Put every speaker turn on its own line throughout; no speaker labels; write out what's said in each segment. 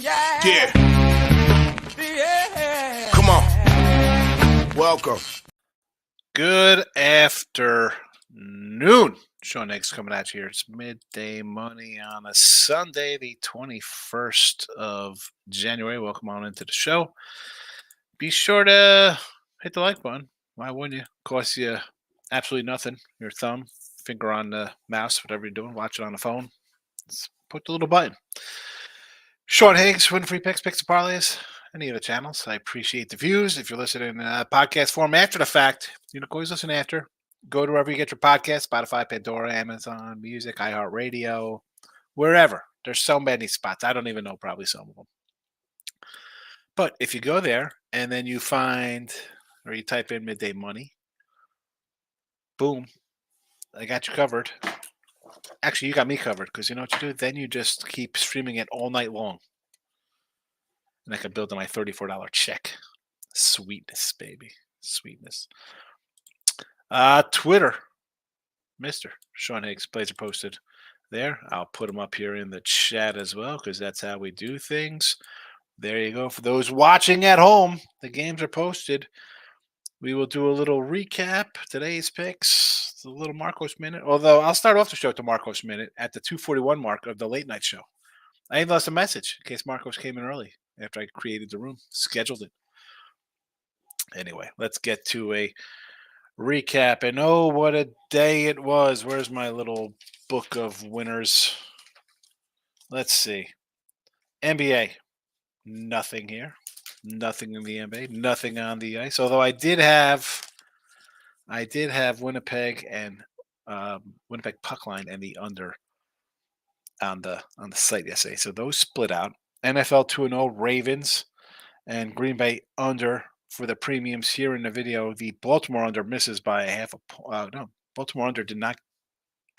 Yeah. Come on. Welcome.
Good afternoon. Sean Higgs coming at you here. It's Midday Money on a Sunday, the 21st of January. Welcome on into the show. Be sure to hit the like button. Why wouldn't you? Costs you absolutely nothing. Your thumb, finger on the mouse, whatever you're doing. Watch it on the phone. Just put the little button. Sean Higgs, win free picks and parlays. Any of the channels. I appreciate the views. If you're listening in podcast form after the fact, you know, always listen after. Go to wherever you get your podcast, Spotify, Pandora, Amazon Music, iHeartRadio, wherever. There's so many spots. I don't even know probably some of them. But if you go there and then you find, or you type in Midday Money, boom, I got you covered. Actually, you got me covered because you know what you do? Then you just keep streaming it all night long. And I can build in my $34 check. Sweetness, baby. Sweetness. Twitter. Mr. Sean Higgs plays are posted there. I'll put them up here in the chat as well because that's how we do things. There you go. For those watching at home, the games are posted. We will do a little recap. Today's picks. It's a little Marcos Minute. Although I'll start off the show with the Marcos Minute at the 2:41 mark of the late night show. I even lost a message in case Marcos came in early after I created the room, scheduled it. Anyway, let's get to a recap. And oh, what a day it was. Where's my little book of winners? Let's see. NBA. Nothing here. Nothing in the NBA. Nothing on the ice. Although I did have Winnipeg and Winnipeg puck line and the under on the site yesterday. So those split out. NFL 2-0 Ravens and Green Bay under for the premiums here in the video. The Baltimore under misses by a half a no. Baltimore under did not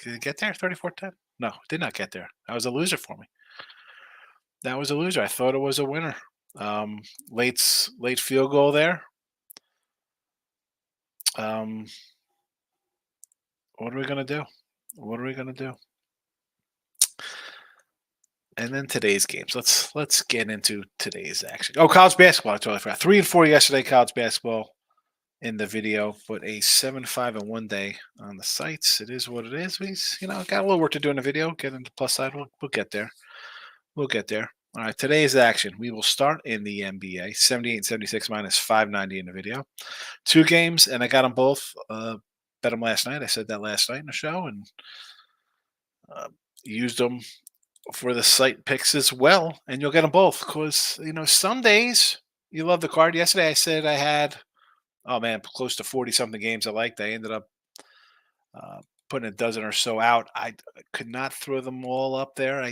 get there. 34-10. No, did not get there. That was a loser for me. That was a loser. I thought it was a winner. Late field goal there. What are we gonna do? And then today's games. Let's get into today's action. Oh, college basketball. I totally forgot. 3-4 yesterday, college basketball in the video, but a 7-5-1 day on the sites. It is what it is. We got a little work to do in the video. Get into plus side. We'll get there. All right, today's action. We will start in the NBA. 78-76 minus 590 in the video. 2 games, and I got them both. Bet them last night. I said that last night in the show, and used them for the site picks as well. And you'll get them both because, some days you love the card. Yesterday I said I had, close to 40-something games I liked. I ended up putting a dozen or so out. I could not throw them all up there.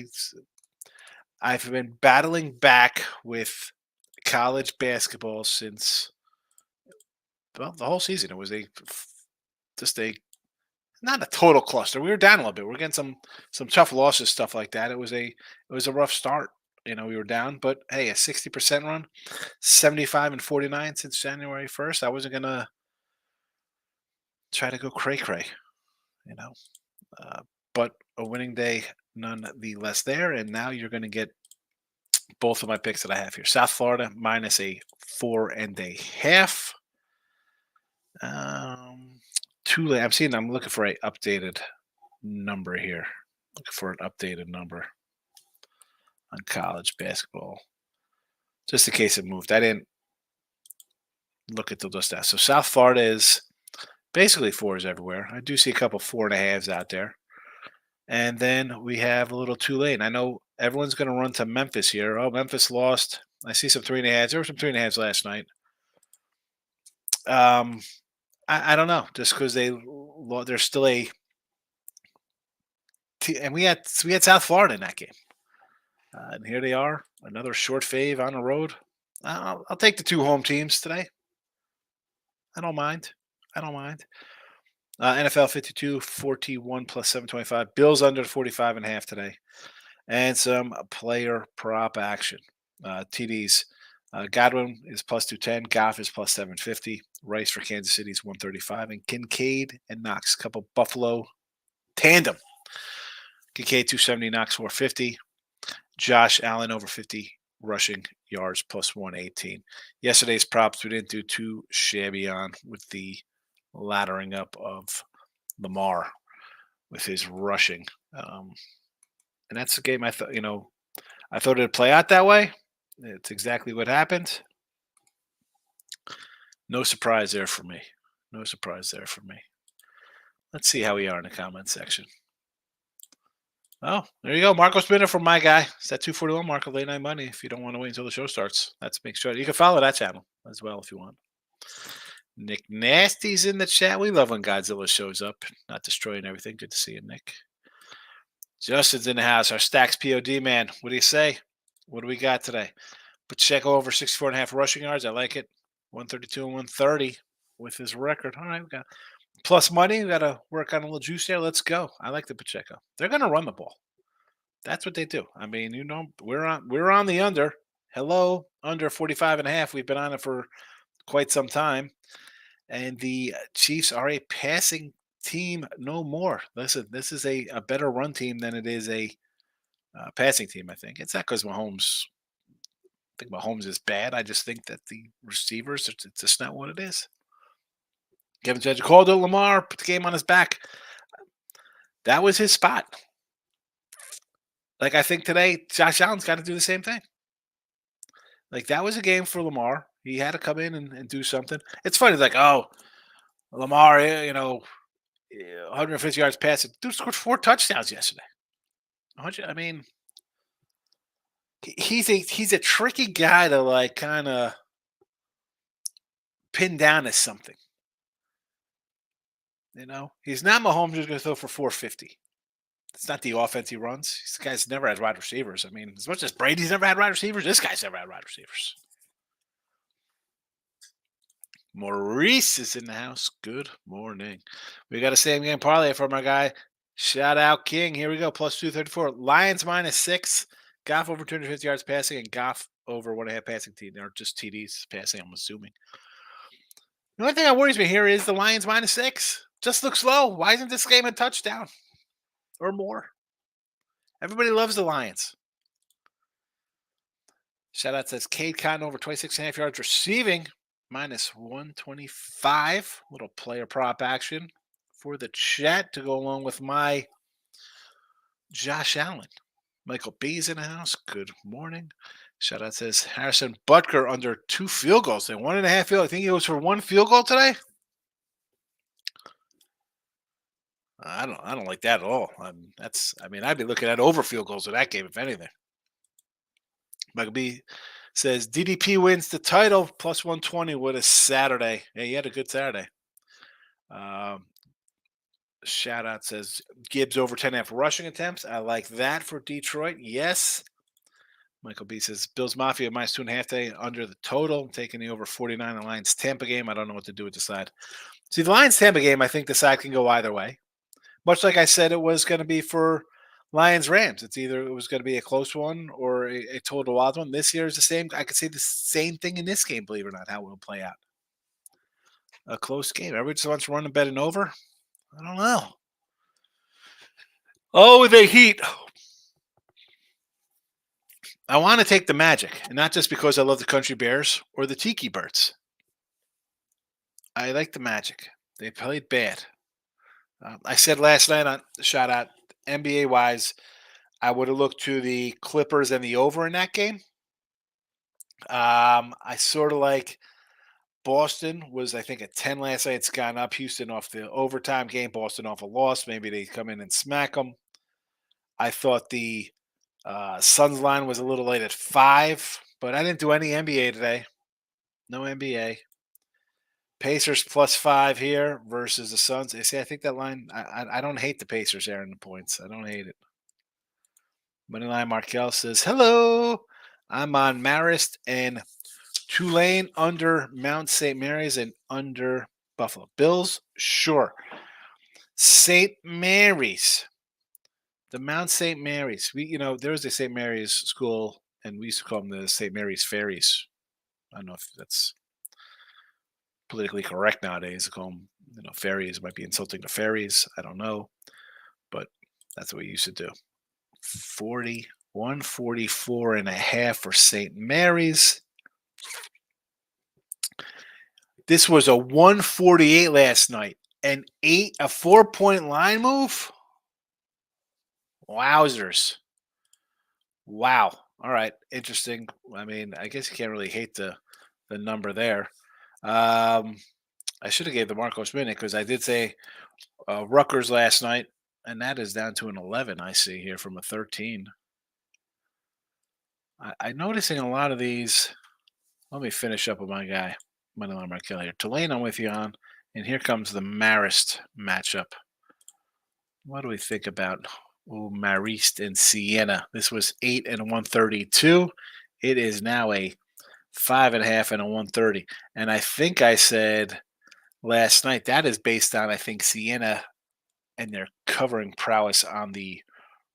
I've been battling back with college basketball since, the whole season. It was not a total cluster. We were down a little bit. We're getting some tough losses, stuff like that. It was a rough start. We were down, but hey, a 60% run, 75-49 since January 1st. I wasn't gonna try to go cray, but a winning day nonetheless there. And now you're going to get both of my picks that I have here. South Florida minus a 4.5. Tulane. I'm looking for an updated number here. Looking for an updated number on college basketball, just in case it moved. I didn't look at the list out. So South Florida is basically 4s everywhere. I do see a couple 4.5s out there. And then we have a little Tulane. I know everyone's going to run to Memphis here. Oh, Memphis lost. I see some 3.5s. There were some 3.5s last night. I don't know. Just because they're still and we had South Florida in that game. And here they are, another short fave on the road. I'll take the 2 home teams today. I don't mind. NFL 52-41 plus 725. Bills under 45.5 today. And some player prop action. TDs. Godwin is plus 210. Goff is plus 750. Rice for Kansas City is 135. And Kincaid and Knox, a couple Buffalo tandem. Kincaid 270, Knox 450. Josh Allen over 50 rushing yards plus 118. Yesterday's props we didn't do too shabby on with the laddering up of Lamar with his rushing. And that's the game I thought, I thought it'd play out that way. It's exactly what happened. No surprise there for me. No surprise there for me. Let's see how we are in the comment section. Oh, there you go. Marco Spinner from my guy. It's that 241 Marco late night money. If you don't want to wait until the show starts, that's make sure you can follow that channel as well if you want. Nick Nasty's in the chat. We love when Godzilla shows up, not destroying everything. Good to see you, Nick. Justin's in the house. Our Stacks POD man. What do you say? What do we got today? Pacheco over 64.5 rushing yards. I like it. 132 and 130 with his record. All right, we got plus money. We got to work on a little juice there. Let's go. I like the Pacheco. They're going to run the ball. That's what they do. I mean, we're on the under. Hello, under 45.5. We've been on it for quite some time. And the Chiefs are a passing team no more. Listen, this is a better run team than it is a passing team, I think. It's not because Mahomes is bad. I just think that the receivers, it's just not what it is. Kevin Judge called it. Lamar, put the game on his back. That was his spot. Like, I think today, Josh Allen's got to do the same thing. Like, that was a game for Lamar. He had to come in and do something. It's funny, like, oh, Lamar, 150 yards passing. Dude scored 4 touchdowns yesterday. I mean, he's a tricky guy to, like, kind of pin down as something. He's not Mahomes who's going to throw for 450. It's not the offense he runs. This guy's never had wide receivers. I mean, as much as Brady's never had wide receivers, this guy's never had wide receivers. Maurice is in the house. Good morning. We got a same game parlay from our guy. Shout out King. Here we go. Plus 234. Lions -6. Goff over 250 yards passing and Goff over 1.5 passing TD. Or just TDs passing, I'm assuming. The only thing that worries me here is the Lions -6. Just looks low. Why isn't this game a touchdown or more? Everybody loves the Lions. Shout out says Cade Cotton over 26.5 yards receiving. -125. Little player prop action for the chat to go along with my Josh Allen. Michael B's in the house. Good morning. Shout out says Harrison Butker under 2 field goals and 1.5 field. I think he goes for 1 field goal today. I don't like that at all. I'd be looking at over field goals in that game if anything. Michael B says DDP wins the title plus 120 with a Saturday. Yeah, he had a good Saturday. Shout out says Gibbs over 10.5 rushing attempts. I like that for Detroit. Yes. Michael B says Bills Mafia -2.5 today under the total. I'm taking the over 49 the Lions Tampa game. I don't know what to do with the side. See, the Lions Tampa game, I think the side can go either way. Much like I said, it was going to be for Lions Rams. It was going to be a close one or a total wild one. This year is the same. I could say the same thing in this game, believe it or not, how it will play out. A close game. Everybody just wants to run a bet and over. I don't know. Oh, the Heat. I want to take the Magic, and not just because I love the Country Bears or the Tiki Birds. I like the Magic. They played bad. I said last night on the shout out, NBA wise, I would have looked to the Clippers and the over in that game. I sort of like Boston was, I think, at 10 last night. It's gone up. Houston off the overtime game. Boston off a loss. Maybe they come in and smack them. I thought the Suns line was a little late at 5, but I didn't do any NBA today. No NBA. Pacers +5 here versus the Suns. See, I think that line, I don't hate the Pacers there in the points. I don't hate it. Moneyline Markel says, hello. I'm on Marist and Tulane under Mount St. Mary's and under Buffalo Bills. Sure. St. Mary's. The Mount St. Mary's. There was a St. Mary's school, and we used to call them the St. Mary's Fairies. I don't know if that's politically correct nowadays to call them, fairies. Might be insulting to fairies. I don't know, but that's what we used to do. 40 144.5 for St. Mary's. This was a 148 last night. A 4-point line move? Wowzers. Wow. All right. Interesting. I mean, I guess you can't really hate the number there. I should have gave the Marcos minute because I did say Rutgers last night, and that is down to an 11. I see here from a 13. I'm noticing a lot of these. Let me finish up with my guy, Moneyline Markel here. Tulane, I'm with you on, and here comes the Marist matchup. What do we think about Marist and Siena? This was 8 and 132. It is now a 5.5 and a 130. And I think I said last night that is based on, I think, Siena and their covering prowess on the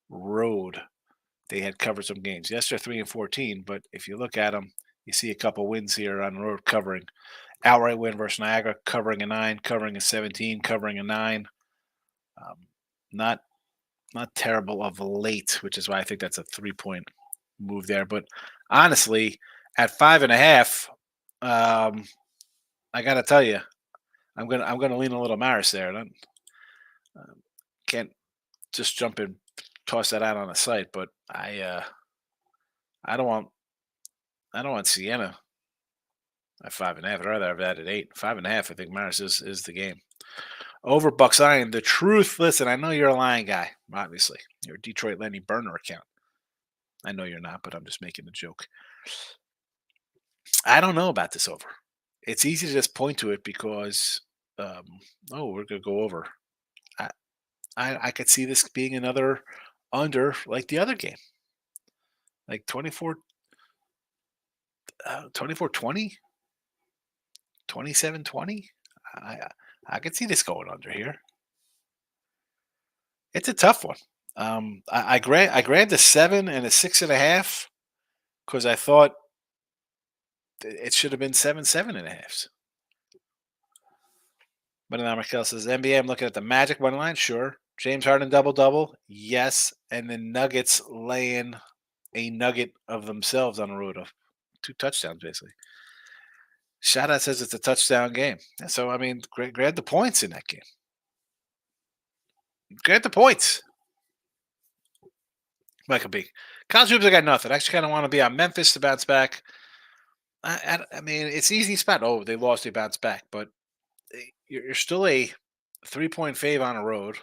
road. They had covered some games. Yes, they're 3 and 14, but if you look at them, you see a couple wins here on the road covering. Outright win versus Niagara, covering a 9, covering a 17, covering a 9. Not terrible of late, which is why I think that's a 3-point move there. But honestly, at 5.5, I got to tell you, I'm gonna lean a little Maris there. Can't just jump and toss that out on the site, but I don't want Siena at 5.5. I'd rather have that at 8. 5.5. I think Maris is the game. Over Bucks Iron, the truth. Listen, I know you're a Lion guy. Obviously, you're a Detroit Lenny burner account. I know you're not, but I'm just making a joke. I don't know about this over. It's easy to just point to it because, we're gonna go over. I could see this being another under like the other game, like 24, 20, 27-20. I could see this going under here. It's a tough one. I grabbed a 7 and a 6.5 because I thought it should have been 7.5s. But now Markel says NBA. I'm looking at the Magic money line. Sure. James Harden double. Yes. And then Nuggets laying a nugget of themselves on the road of 2 touchdowns, basically. Shoutout says it's a touchdown game. So, I mean, grab the points in that game. Grab the points. Michael B. College hoops, I got nothing. I actually kind of want to be on Memphis to bounce back. I mean, it's easy spot. Oh, they lost, they bounce back. But you're still a 3-point fave on the road.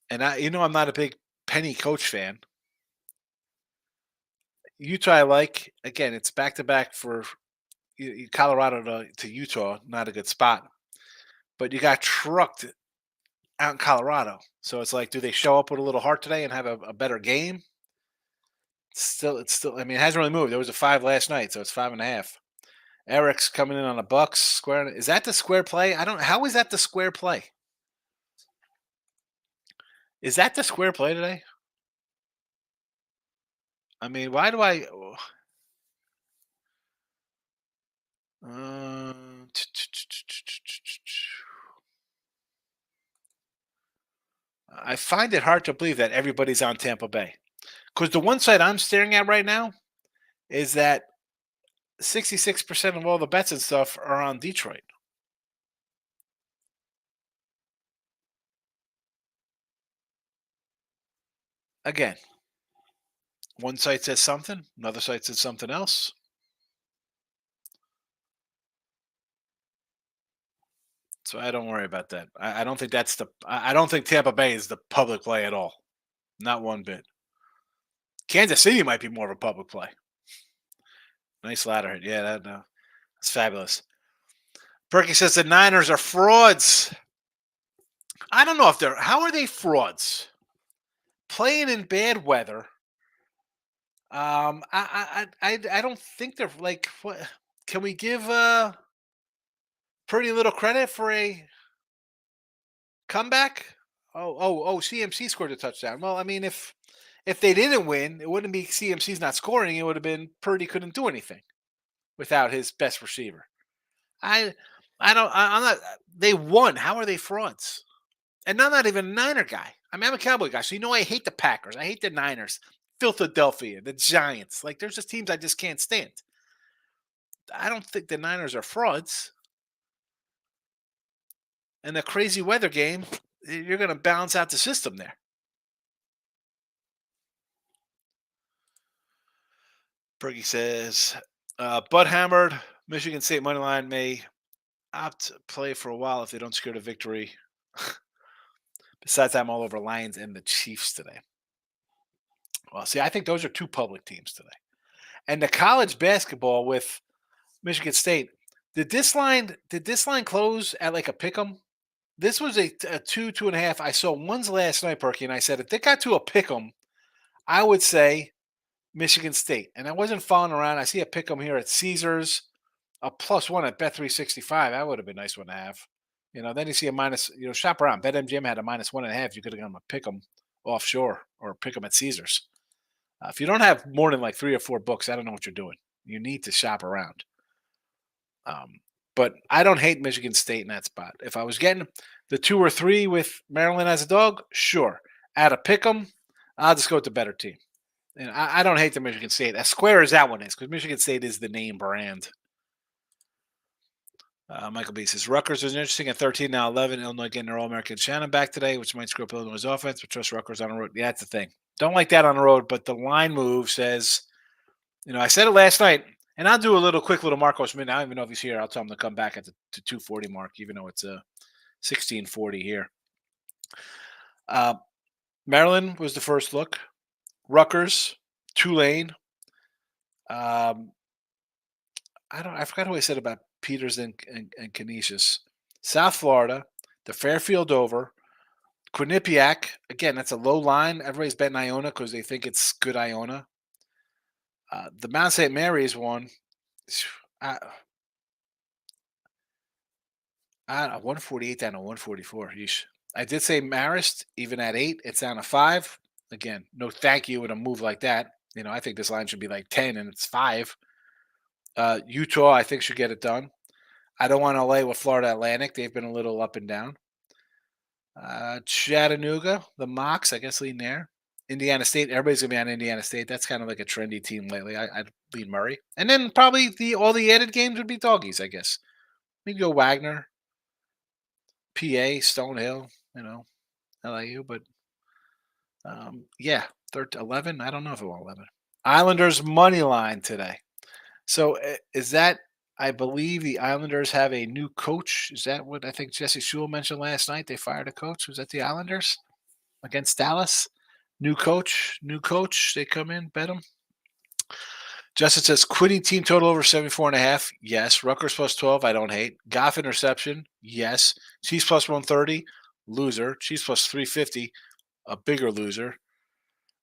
And I'm not a big Penny coach fan. Utah, I like. Again, it's back-to-back for Colorado to Utah. Not a good spot. But you got trucked out in Colorado. So it's like, do they show up with a little heart today and have a better game? It's still. I mean, it hasn't really moved. There was a 5 last night, so it's 5.5. Eric's coming in on a Bucks square. Is that the square play? I don't. How is that the square play? Is that the square play today? I mean, why do I? I find it hard to believe that everybody's on Tampa Bay. Because the one site I'm staring at right now is that 66% of all the bets and stuff are on Detroit. Again, one site says something, another site says something else. So I don't worry about that. I don't think I don't think Tampa Bay is the public play at all. Not one bit. Kansas City might be more of a public play. Nice ladder hit. Yeah, that's fabulous. Perky says the Niners are frauds. I don't know if how are they frauds? Playing in bad weather. I don't think they're like. What can we give pretty little credit for a comeback? CMC scored a touchdown. Well, I mean, if they didn't win, it wouldn't be CMC's not scoring. It would have been Purdy couldn't do anything without his best receiver. I'm not. They won. How are they frauds? And I'm not even a Niner guy. I mean, I'm a Cowboy guy, so I hate the Packers. I hate the Niners. Philadelphia, the Giants. Like, there's just teams I just can't stand. I don't think the Niners are frauds. And the crazy weather game, you're going to balance out the system there. Bergie says, Bud hammered. Michigan State money line may opt to play for a while if they don't secure the victory. Besides, I'm all over Lions and the Chiefs today. Well, see, I think those are two public teams today. And the college basketball with Michigan State. Did this line close at like a pick'em? This was a 2.5. I saw ones last night, Perky, and I said if it got to a pick'em, I would say Michigan State. And I wasn't following around. I see a pick'em here at Caesars, a +1 at Bet365. That would have been a nice one to have. Then you see a minus. Shop around. BetMGM had a -1.5. You could have gone a pick'em offshore or pick'em at Caesars. If you don't have more than like 3 or 4 books, I don't know what you're doing. You need to shop around. But I don't hate Michigan State in that spot. If I was getting the 2 or 3 with Maryland as a dog, sure. At a pick'em, I'll just go with the better team. And I don't hate the Michigan State. As square as that one is, because Michigan State is the name brand. Michael B says, Rutgers is interesting at 13, now 11. Illinois getting their All-American Shannon back today, which might screw up Illinois' offense, but trust Rutgers on the road. Yeah, that's the thing. Don't like that on the road, but the line move says, I said it last night, and I'll do a quick little Marcos minute. I don't even know if he's here. I'll tell him to come back at the 2:40 mark, even though it's a 16:40 here. Maryland was the first look. Rutgers, Tulane. I forgot who I said about Peters and Canisius. South Florida, the Fairfield over. Quinnipiac, again, that's a low line. Everybody's betting Iona because they think it's good Iona. The Mount St. Mary's one, 148 down to 144. Yeesh. I did say Marist, even at 8, it's down to 5. Again, no thank you with a move like that. I think this line should be like 10 and it's 5. Utah, I think, should get it done. I don't want to lay with Florida Atlantic. They've been a little up and down. Chattanooga, the Mocs, I guess, lean there. Indiana State, everybody's going to be on Indiana State. That's kind of like a trendy team lately. I'd lean Murray. And then probably all the added games would be doggies, I guess. Maybe go Wagner, PA, Stonehill, LIU. But, 11. I don't know if it went 11. Islanders money line today. So is that, I believe the Islanders have a new coach. Is that what I think Jesse Shule mentioned last night? They fired a coach. Was that the Islanders against Dallas? New coach. They come in, bet them. Justin says, quitting team total over 74.5. Yes. Rutgers +12. I don't hate. Goff interception. Yes. Chiefs +130. Loser. Chiefs +350. A bigger loser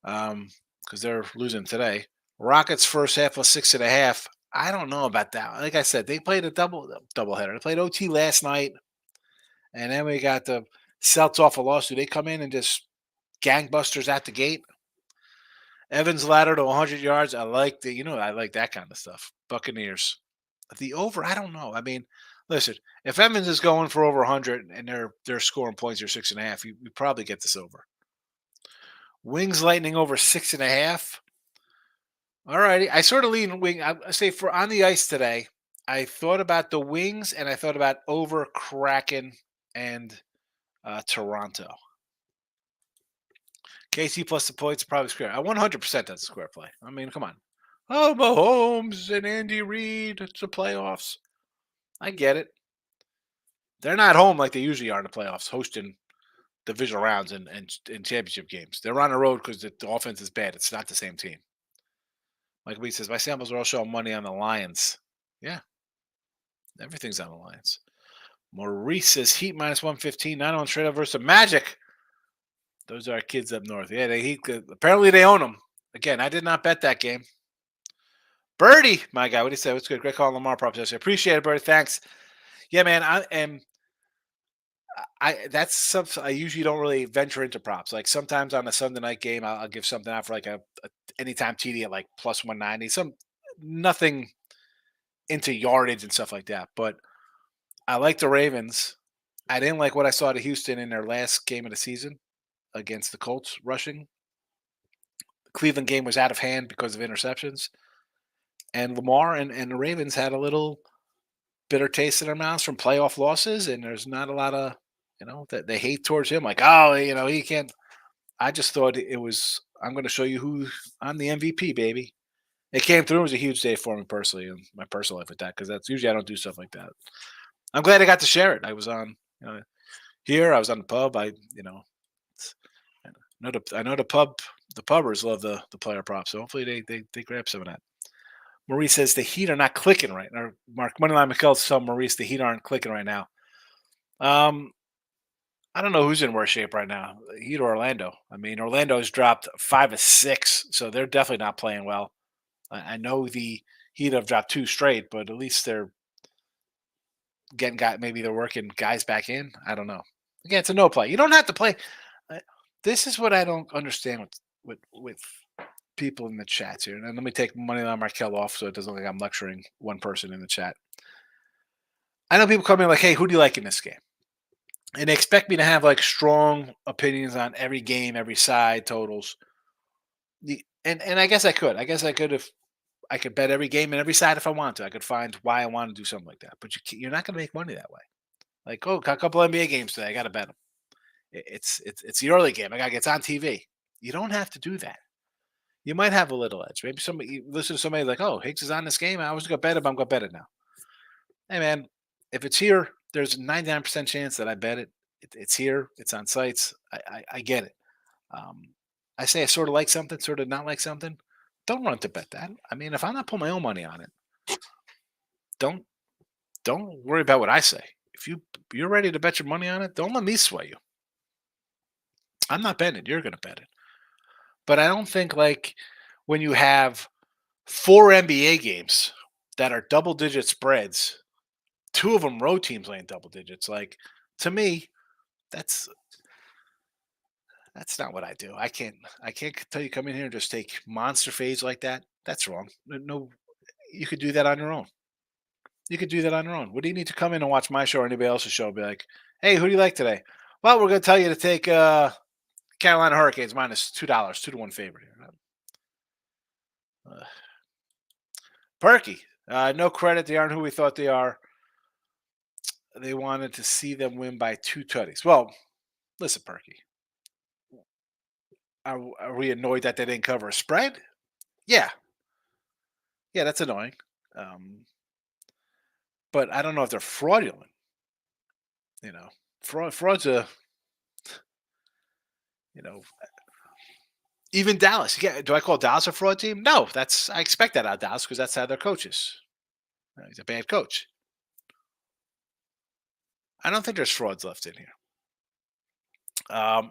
because they're losing today. Rockets first half +6.5. I don't know about that. Like I said, they played a doubleheader. They played OT last night, and then we got the Celts off a loss. Do they come in and just gangbusters at the gate? Evans ladder to 100 yards. I like I like that kind of stuff. Buccaneers. The over, I don't know. I mean, listen, if Evans is going for over 100 and they're scoring points or 6.5, you probably get this over. Wings Lightning over 6.5. All righty. I sort of lean wing. I say for on the ice today, I thought about the Wings and I thought about over Kraken and Toronto. KC plus the points, probably square. 100% that's a square play. I mean, come on. Oh, Mahomes and Andy Reid. It's the playoffs. I get it. They're not home like they usually are in the playoffs, hosting divisional rounds and championship games. They're on the road because the offense is bad. It's not the same team. Like we says, my samples are all showing money on the Lions. Yeah. Everything's on the Lions. Maurice says Heat -115. 9-1 straight up versus the Magic. Those are our kids up north. Yeah, apparently they own them. Again, I did not bet that game. Birdie, my guy, what do you say? What's good? Great call, Lamar props. I appreciate it, Birdie. Thanks. Yeah, man, that's something I usually don't really venture into props. Like sometimes on a Sunday night game, I'll give something out for like a anytime TD at like +190. Nothing into yardage and stuff like that. But I like the Ravens. I didn't like what I saw to Houston in their last game of the season against the Colts rushing. Cleveland game was out of hand because of interceptions. And Lamar and the Ravens had a little bitter taste in their mouths from playoff losses, and there's not a lot of, that they hate towards him. Like, oh, he can't. I just thought it was. I'm going to show you who I'm the MVP, baby. It came through. It was a huge day for me personally in my personal life with that because that's usually I don't do stuff like that. I'm glad I got to share it. I was on here. I was on the pub. I know the pubbers love the player prop. So hopefully they grab some of that. Maurice says the Heat are not clicking right now. Mark Moneyline McKell tells Maurice the Heat aren't clicking right now. I don't know who's in worse shape right now, Heat or Orlando. I mean, Orlando's dropped 5 of 6, so they're definitely not playing well. I know the Heat have dropped 2 straight, but at least they're maybe they're working guys back in. I don't know. Again, it's a no play. You don't have to play. This is what I don't understand with people in the chats here. And let me take Moneyline Markel off so it doesn't look like I'm lecturing one person in the chat. I know people come in like, hey, who do you like in this game? And they expect me to have like strong opinions on every game, every side, totals. And I guess I could. I guess I could if I could bet every game and every side if I want to. I could find why I want to do something like that. But you're not going to make money that way. Like, oh, got a couple NBA games today. I got to bet them. It's the early game. I got to get on TV. You don't have to do that. You might have a little edge. Maybe you listen to somebody like, oh, Higgs is on this game. I was going to bet it, but I'm going to bet it now. Hey, man, if it's here, there's a 99% chance that I bet it. It's here. It's on sites. I get it. I say I sort of like something, sort of not like something. Don't run to bet that. I mean, if I'm not putting my own money on it, don't worry about what I say. If you're ready to bet your money on it, don't let me sway you. I'm not betting it. You're going to bet it. But I don't think like when you have 4 NBA games that are double-digit spreads, 2 of them road teams laying double digits. Like to me, that's not what I do. I can't tell you come in here and just take monster fades like that. That's wrong. No, you could do that on your own. You could do that on your own. What do you need to come in and watch my show or anybody else's show? And be like, hey, who do you like today? Well, we're going to tell you to take Carolina Hurricanes minus $2, 2-1 favorite here. Perky, no credit. They aren't who we thought they are. They wanted to see them win by 2 tutties. Well, listen, Perky. Are we annoyed that they didn't cover a spread? Yeah. Yeah, that's annoying. But I don't know if they're fraudulent. Fraud's a, even Dallas. Do I call Dallas a fraud team? No, I expect that out of Dallas because that's how their coach is. He's a bad coach. I don't think there's frauds left in here.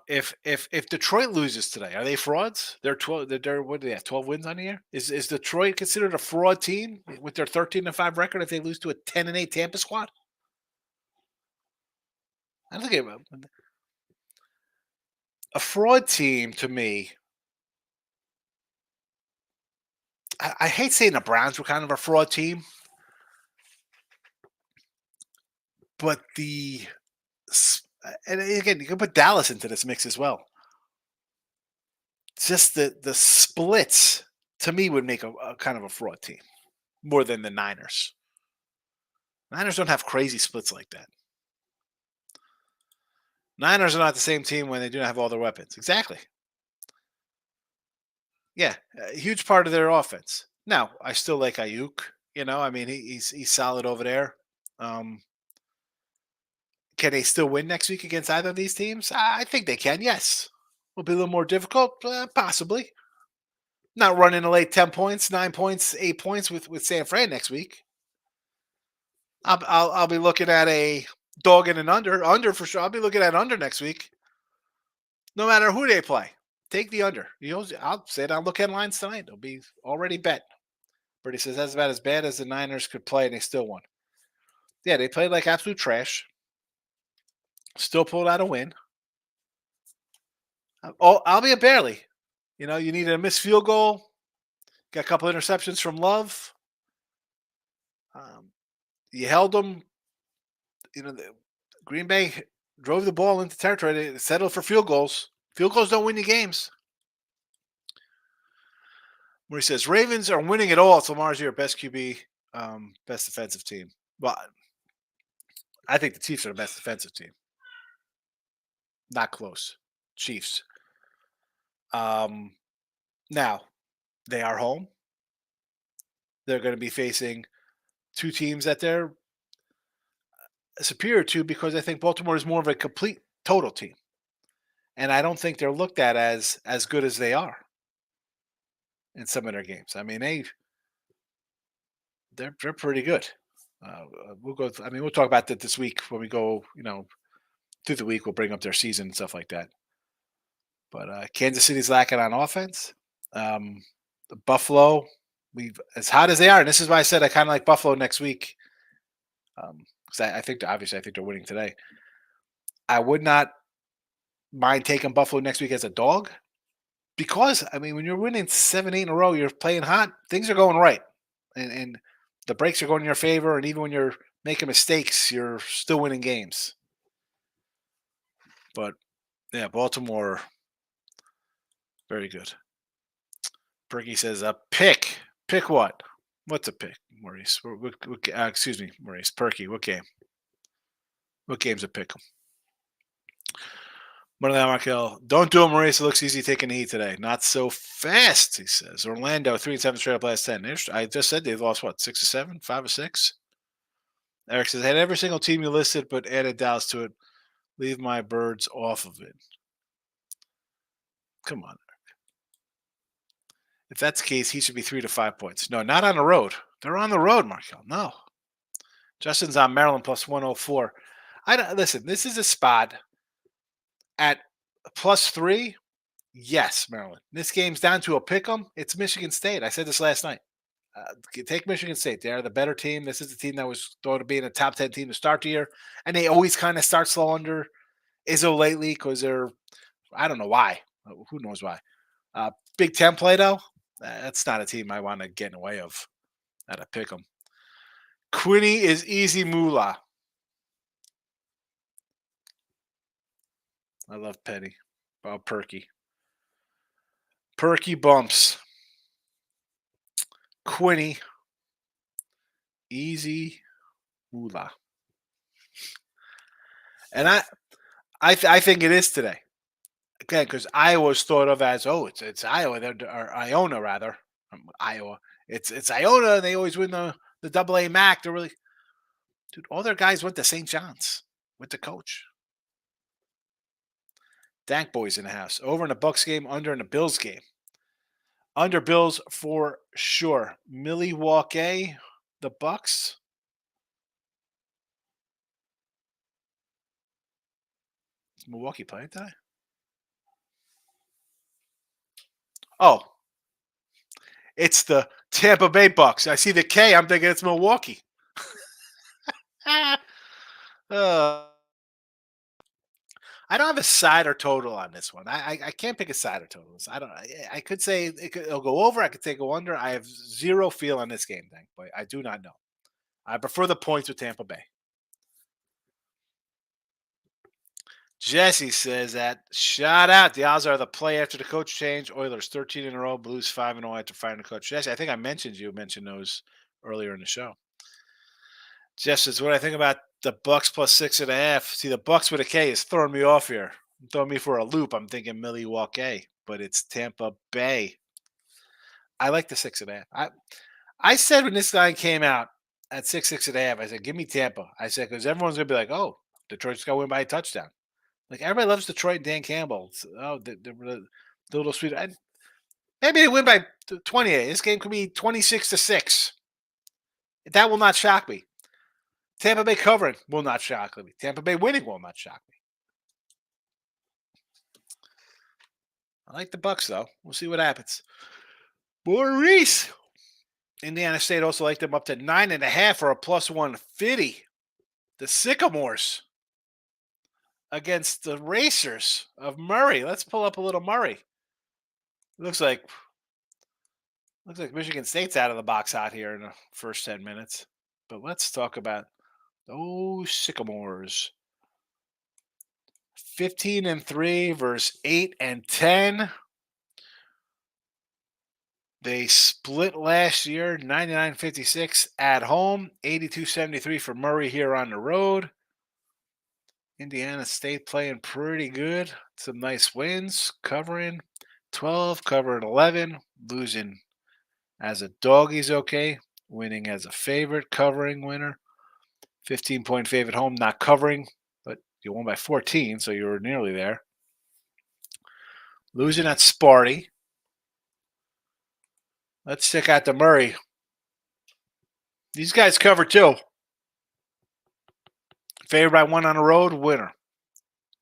If Detroit loses today, are they frauds? They're 12. What do they have? 12 wins on the year. Is Detroit considered a fraud team with their 13-5 record if they lose to a 10-8 Tampa squad? I don't think a fraud team to me. I hate saying the Browns were kind of a fraud team, but and again, you can put Dallas into this mix as well. Just the splits to me would make a kind of a fraud team more than the Niners. Niners don't have crazy splits like that. Niners are not the same team when they do not have all their weapons. Exactly. Yeah, a huge part of their offense. Now, I still like Ayuk. I mean, he's solid over there. Can they still win next week against either of these teams? I think they can. Yes, will be a little more difficult, possibly. Not running a late 10 points, 9 points, 8 points with San Fran next week. I'll be looking at a dog and an under for sure. I'll be looking at under next week. No matter who they play, take the under. I'll say it on look headlines tonight. It'll be already bet. Bertie says that's about as bad as the Niners could play, and they still won. Yeah, they played like absolute trash. Still pulled out a win. I'll be a barely. You needed a missed field goal. Got a couple interceptions from Love. You held them. Green Bay drove the ball into territory. They settled for field goals. Field goals don't win you games. where he says Ravens are winning it all. It's Lamar's year, best QB, best defensive team. Well, I think the Chiefs are the best defensive team. Not close. Chiefs. Now they are home. They're going to be facing two teams that they're superior to because I think Baltimore is more of a complete total team, and I don't think they're looked at as good as they are in some of their games. I mean, they're pretty good. We'll go. I mean, we'll talk about that this week when we go. Through the week, we'll bring up their season and stuff like that. But Kansas City's lacking on offense. Buffalo, we've as hot as they are, and this is why I said I kind of like Buffalo next week. Because I think obviously I think they're winning today. I would not mind taking Buffalo next week as a dog because I mean when you're winning 7-8 in a row, you're playing hot. Things are going right, and the breaks are going in your favor. And even when you're making mistakes, you're still winning games. But yeah, Baltimore, very good. Perky says a pick. Pick what? What's a pick, Maurice? Excuse me, Maurice. Perky. What game? What game's a pick? One of them, Markel. Don't do it, Maurice. It looks easy taking the heat today. Not so fast, he says. Orlando, 3-7 straight up last 10. I just said they've lost, what, 6 or 7? 5 or 6? Eric says, had every single team you listed, but added Dallas to it. Leave my birds off of it. Come on, Eric. If that's the case, he should be 3 to 5 points. No, not on the road. They're on the road, Markel. No. Justin's on Maryland plus 104. Listen, this is a spot at +3. Yes, Maryland. This game's down to a pick 'em. It's Michigan State. I said this last night. Take Michigan State. They're the better team. This is the team that was thought to be in a top 10 team to start the year. And they always kind of start slow under Izzo lately because I don't know why. Who knows why. Big Ten play, though, that's not a team I want to get in the way of at a pick 'em. Quinny is easy moolah. I love Petty. Perky. Perky bumps. Quinny. Easy moolah. And I think it is today. Again, because Iowa was thought of as it's Iowa or Iona rather. Iowa. It's Iona and they always win the AA MAC. They're really dude, all their guys went to St. John's with the coach. Dank boys in the house. Over in the Bucks game, under in the Bills game. Under Bills for sure. Milwaukee, the Bucks. Is Milwaukee playing today? Oh, it's the Tampa Bay Bucks. I see the K. I'm thinking it's Milwaukee. I don't have a side or total on this one. I can't pick a side or total. I could say it'll go over. I could say go under. I have zero feel on this game, thing, but I do not know. I prefer the points with Tampa Bay. Jesse says that shout out. The odds are the play after the coach change. Oilers 13 in a row. Blues 5-0 after firing the coach. Jesse, I think I mentioned those earlier in the show. Jeff says, what I think about the Bucks plus 6.5. See, the Bucks with a K is throwing me off here. Throwing me for a loop. I'm thinking Milwaukee, but it's Tampa Bay. I like the 6.5. I said when this line came out at 6.5, I said, give me Tampa. I said, because everyone's going to be like, oh, Detroit's going to win by a touchdown. Like, everybody loves Detroit and Dan Campbell. The little sweet. Maybe they win by 28. This game could be 26-6. That will not shock me. Tampa Bay covering will not shock me. Tampa Bay winning will not shock me. I like the Bucks, though. We'll see what happens. Maurice. Indiana State also liked them up to 9.5 for a plus 150. The Sycamores against the Racers of Murray. Let's pull up a little Murray. Looks like Michigan State's out of the box hot here in the first 10 minutes. But let's talk about those Sycamores. 15-3 versus 8-10. They split last year, 99-56 at home, 82-73 for Murray here on the road. Indiana State playing pretty good. Some nice wins, covering 12, covering 11, losing as a doggy's okay, winning as a favorite, covering winner. 15-point favorite home, not covering, but you won by 14, so you were nearly there. Losing at Sparty. Let's check out the Murray. These guys cover too. Favored by 1 on the road, winner.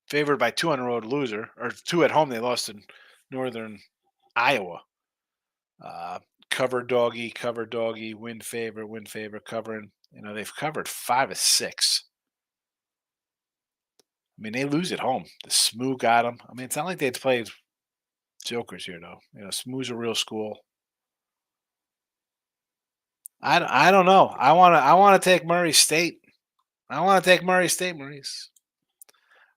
Favored by 2 on the road, loser. Or 2 at home, they lost in Northern Iowa. Cover doggy, win favor, covering. They've covered 5 of 6. I mean, they lose at home. The Smoo got them. I mean, it's not like they played jokers here, though. Smoo's a real school. I don't know. I want to take Murray State. Maurice.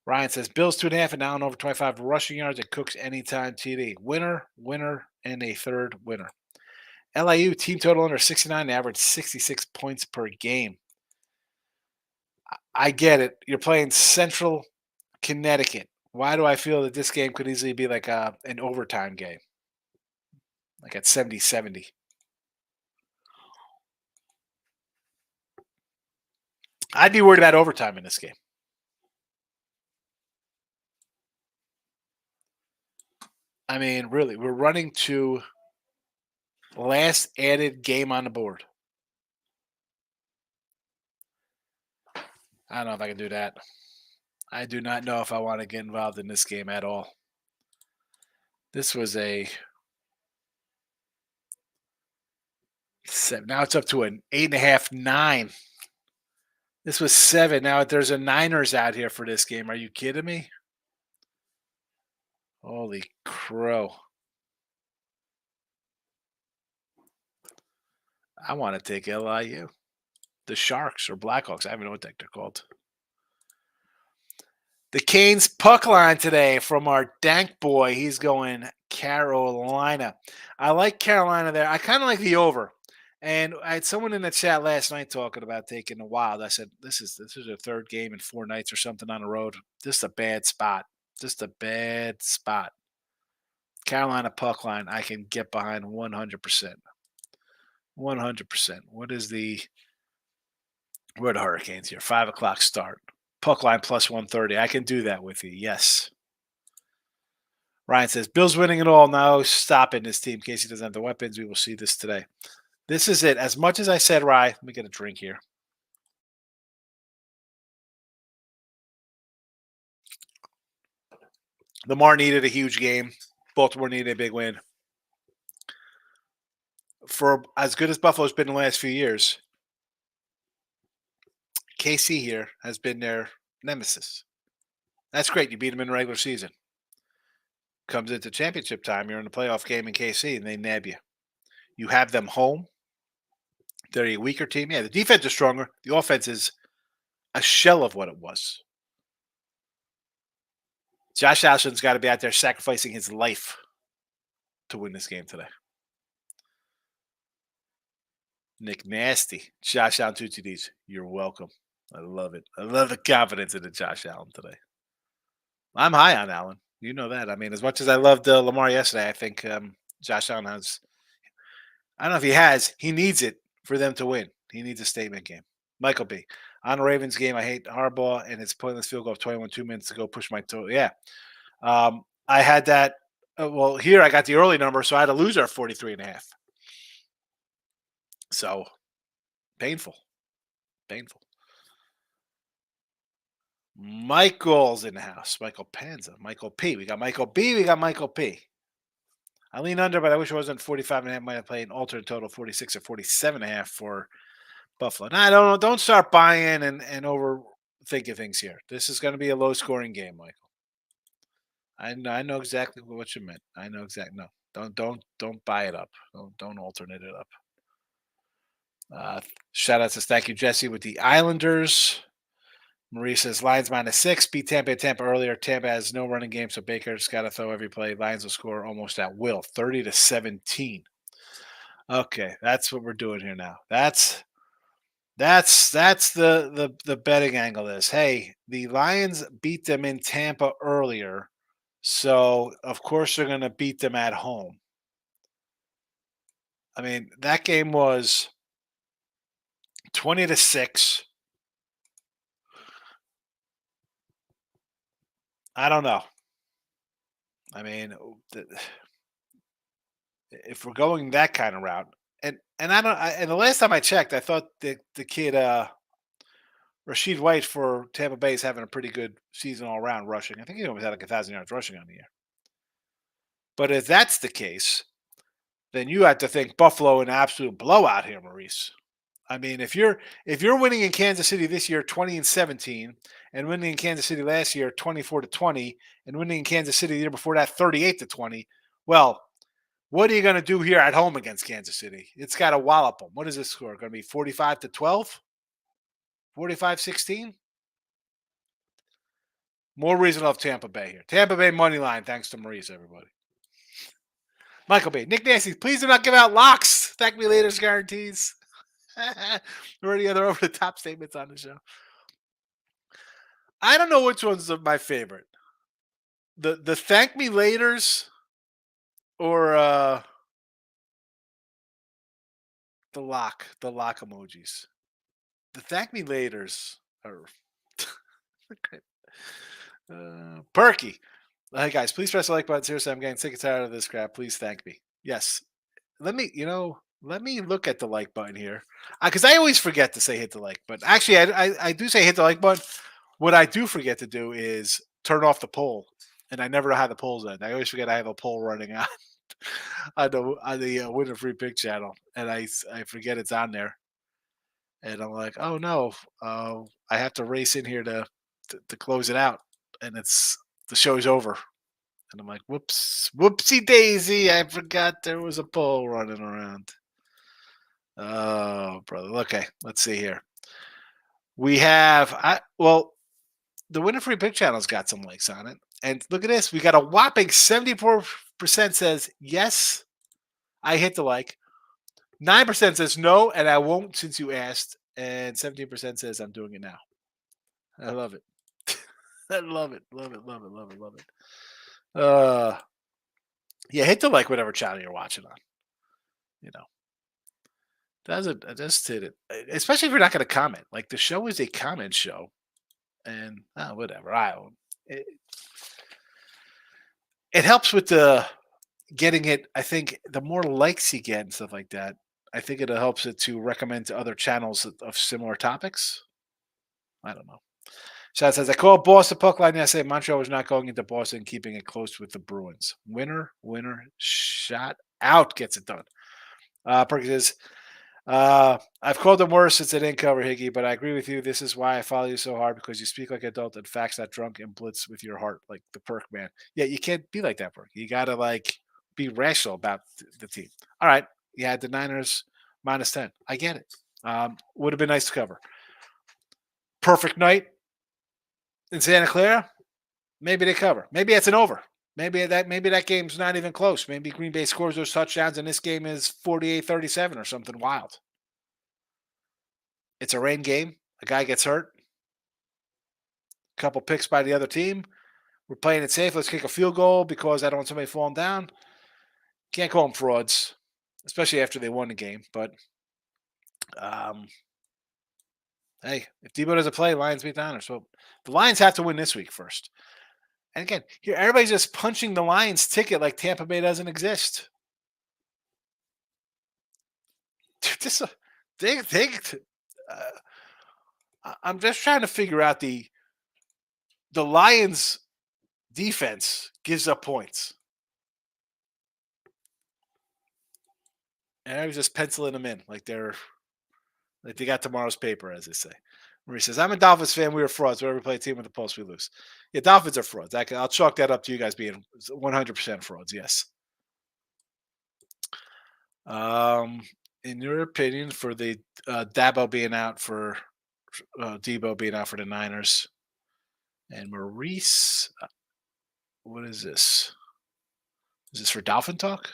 Ryan says Bills 2.5 and now over 25 rushing yards at Cook's anytime TD. Winner, and a third winner. LIU team total under 69, average 66 points per game. I get it. You're playing Central Connecticut. Why do I feel that this game could easily be like an overtime game? Like at 70-70. I'd be worried about overtime in this game. I mean, really, we're running to last added game on the board. I don't know if I can do that. I do not know if I want to get involved in this game at all. This was a 7. Now it's up to an 8.5, 9. This was 7. Now there's a Niners out here for this game. Are you kidding me? Holy crow. I want to take LIU. The Sharks or Blackhawks. I don't even know what they're called. The Canes puck line today from our dank boy. He's going Carolina. I like Carolina there. I kind of like the over. And I had someone in the chat last night talking about taking the Wild. I said, this is their third game in 4 nights or something on the road. This is a bad spot. Carolina puck line, I can get behind 100%. 100%. Where are the Hurricanes here? 5 o'clock start. Puck line plus 130. I can do that with you. Yes. Ryan says, Bill's winning it all now. Stopping this team in case he doesn't have the weapons. We will see this today. This is it. As much as I said, Rye, let me get a drink here. Lamar needed a huge game. Baltimore needed a big win. For as good as Buffalo's been in the last few years, KC here has been their nemesis. That's great. You beat them in the regular season. Comes into championship time, you're in the playoff game in KC, and they nab you. You have them home. They're a weaker team. Yeah, the defense is stronger. The offense is a shell of what it was. Josh Allen's got to be out there sacrificing his life to win this game today. Nick Nasty. Josh Allen 2 TDs. You're welcome. I love it. I love the confidence in the Josh Allen today. I'm high on Allen. You know that. I mean, as much as I loved Lamar yesterday, I think Josh Allen has – I don't know if he has. He needs it for them to win. He needs a statement game. Michael B. On the Ravens game, I hate Harbaugh and it's pointless field goal of 21, 2 minutes to go push my toe. Yeah. I had that. Well, here I got the early number, so I had a loser of 43.5. So painful. Michael's in the house. Michael Panza. Michael P. We got Michael B. We got Michael P. I lean under, but I wish it wasn't 45.5. Might have played an alternate total 46 or 47.5 for Buffalo. Now, I don't know. Don't start buying and overthinking things here. This is going to be a low-scoring game, Michael. I know exactly what you meant. I know exactly. No, don't buy it up. Don't alternate it up. Shout out to thank you, Jesse, with the Islanders. Marie says Lions -6. Beat Tampa earlier. Tampa has no running game, so Baker's got to throw every play. Lions will score almost at will, 30-17. Okay, that's what we're doing here now. That's the betting angle is, hey, the Lions beat them in Tampa earlier, so of course they're gonna beat them at home. I mean, that game was 20-6. I don't know. I mean, if we're going that kind of route, and I don't, and the last time I checked, I thought the kid Rashid White for Tampa Bay is having a pretty good season all around rushing. I think he almost had like 1,000 yards rushing on the year. But if that's the case, then you have to think Buffalo an absolute blowout here, Maurice. I mean, if you're winning in Kansas City this year 20-17, and winning in Kansas City last year 24-20, and winning in Kansas City the year before that 38-20, well, what are you going to do here at home against Kansas City? It's got to wallop them. What is this score? Going to be 45-12? 45-16? More reason to love Tampa Bay here. Tampa Bay money line, thanks to Maurice, everybody. Michael B. Nick Nancy, please do not give out locks. Thank me later's guarantees. or any other over the top statements on the show. I don't know which one's my favorite. The thank me laters or the lock emojis. The thank me laters are perky. Hey guys, please press the like button. Seriously, I'm getting sick and tired of this crap. Please thank me. Yes. Let me look at the like button here. Because I always forget to say hit the like button. Actually, I do say hit the like button. What I do forget to do is turn off the poll. And I never know how the polls end. I always forget I have a poll running on on the Winner Free Pick channel. And I forget it's on there. And I'm like, oh no, I have to race in here to close it out. And the show's over. And I'm like, whoops, whoopsie daisy. I forgot there was a poll running around. Oh, brother. Okay, let's see here. We have, the Winner Free Pick channel's got some likes on it. And look at this. We got a whopping 74% says, yes, I hit the like. 9% says no, and I won't since you asked. And 17% says I'm doing it now. I love it. I love it. Love it. Love it. Love it. Love it. Yeah, hit the like whatever channel you're watching on. You know, doesn't I just hit it, especially if you're not going to comment. Like the show is a comment show, and whatever. It, it helps with the getting it. I think the more likes you get and stuff like that, I think it helps it to recommend to other channels of similar topics. I don't know. Shad says, I called Boston puck line yesterday. Montreal was not going into Boston, keeping it close with the Bruins. Winner, winner, shot out gets it done. Perkins says, I've called them worse since they didn't cover Higgy, but I agree with you. This is why I follow you so hard because you speak like an adult and facts not drunk and blitz with your heart, like the Perk man. Yeah, you can't be like that, Perk. You got to be rational about the team. All right, you had the Niners -10. I get it. Would have been nice to cover. Perfect night in Santa Clara. Maybe they cover. Maybe it's an over. Maybe that game's not even close. Maybe Green Bay scores those touchdowns and this game is 48-37 or something wild. It's a rain game. A guy gets hurt. A couple picks by the other team. We're playing it safe. Let's kick a field goal because I don't want somebody falling down. Can't call them frauds, especially after they won the game. But hey, if Debo doesn't play, Lions beat the Niners. So the Lions have to win this week first. And again, here everybody's just punching the Lions ticket like Tampa Bay doesn't exist. This I'm just trying to figure out the Lions defense gives up points. And I was just penciling them in like they got tomorrow's paper, as they say. Marie says, I'm a Dolphins fan. We were frauds. Whenever we play a team with the pulse, we lose. Yeah, Dolphins are frauds. I'll chalk that up to you guys being 100% frauds. Yes. In your opinion, for the Dabo being out for Debo being out for the Niners, and Maurice, what is this? Is this for Dolphin talk?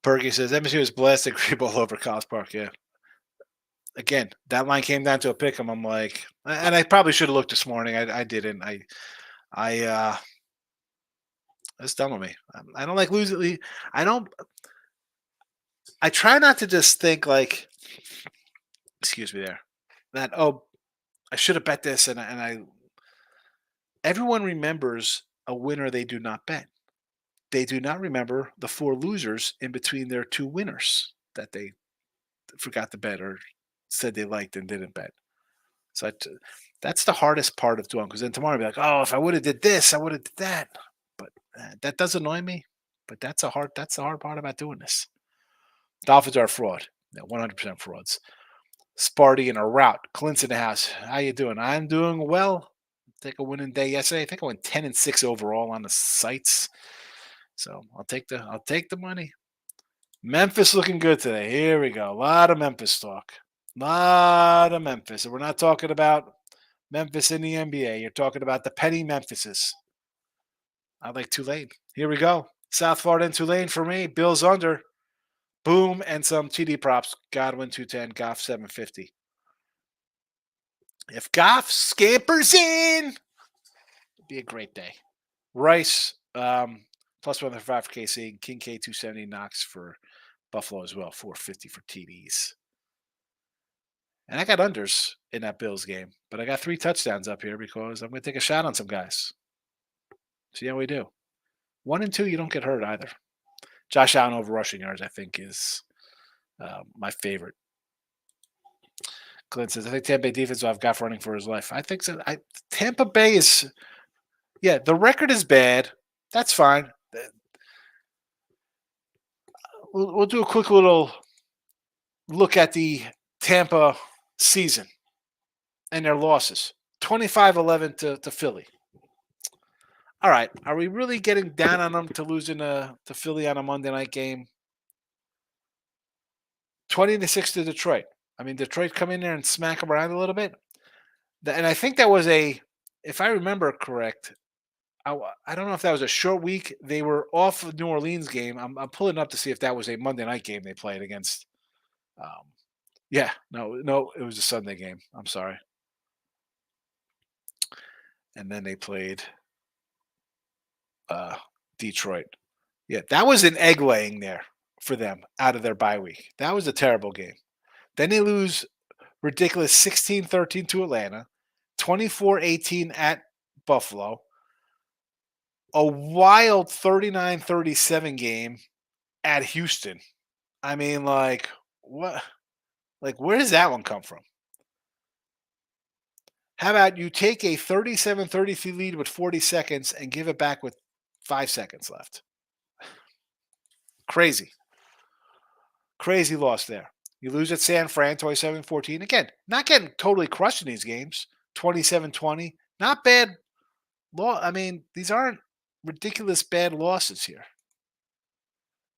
Perky says MSU is blasting Greenball over College Park. Yeah. Again, that line came down to a pick 'em. I'm like, and I probably should have looked this morning. I didn't. I that's dumb of me. I don't like losing. I don't. I try not to just think like, excuse me, there, that I should have bet this, and I. Everyone remembers a winner they do not bet. They do not remember the four losers in between their two winners that they forgot to bet or said they liked and didn't bet. So that's the hardest part of doing because then tomorrow I'll be like, oh, if I would have did this, I would have did that. But that does annoy me. But that's the hard part about doing this. Dolphins are a fraud. 100% frauds. Sparty in a route. Clint's in the house. How you doing? I'm doing well. Take a winning day yesterday. I think I went 10-6 overall on the sites. So I'll take the money. Memphis looking good today. Here we go. A lot of Memphis talk. A lot of Memphis. And we're not talking about Memphis in the NBA. You're talking about the petty Memphises. I like Tulane. Here we go. South Florida and Tulane for me. Bills under. Boom. And some TD props. Godwin 210. Goff 750. If Goff scampers in, it'd be a great day. Rice, plus 105 for KC. King K 270. Knox for Buffalo as well. 450 for TDs. And I got unders in that Bills game, but I got 3 touchdowns up here because I'm going to take a shot on some guys. See how we do. 1 and 2, you don't get hurt either. Josh Allen over rushing yards, I think, is my favorite. Clint says, I think Tampa Bay defense will have Goff running for his life. I think so. Tampa Bay is, yeah, the record is bad. That's fine. We'll do a quick little look at the Tampa season and their losses. 25-11 to Philly. All right, are we really getting down on them to losing to Philly on a Monday night game? 20-6 to Detroit. I mean, Detroit come in there and smack them around a little bit. And I think that was if I remember correct, I don't know if that was a short week. They were off the New Orleans game. I'm pulling up to see if that was a Monday night game they played against. Yeah, no, it was a Sunday game. I'm sorry. And then they played Detroit. Yeah, that was an egg laying there for them out of their bye week. That was a terrible game. Then they lose ridiculous 16-13 to Atlanta, 24-18 at Buffalo, a wild 39-37 game at Houston. I mean, like, what? Like, where does that one come from? How about you take a 37-33 lead with 40 seconds and give it back with 5 seconds left? Crazy. Crazy loss there. You lose at San Fran 27-14. Again, not getting totally crushed in these games. 27-20. Not bad. I mean, these aren't ridiculous bad losses here.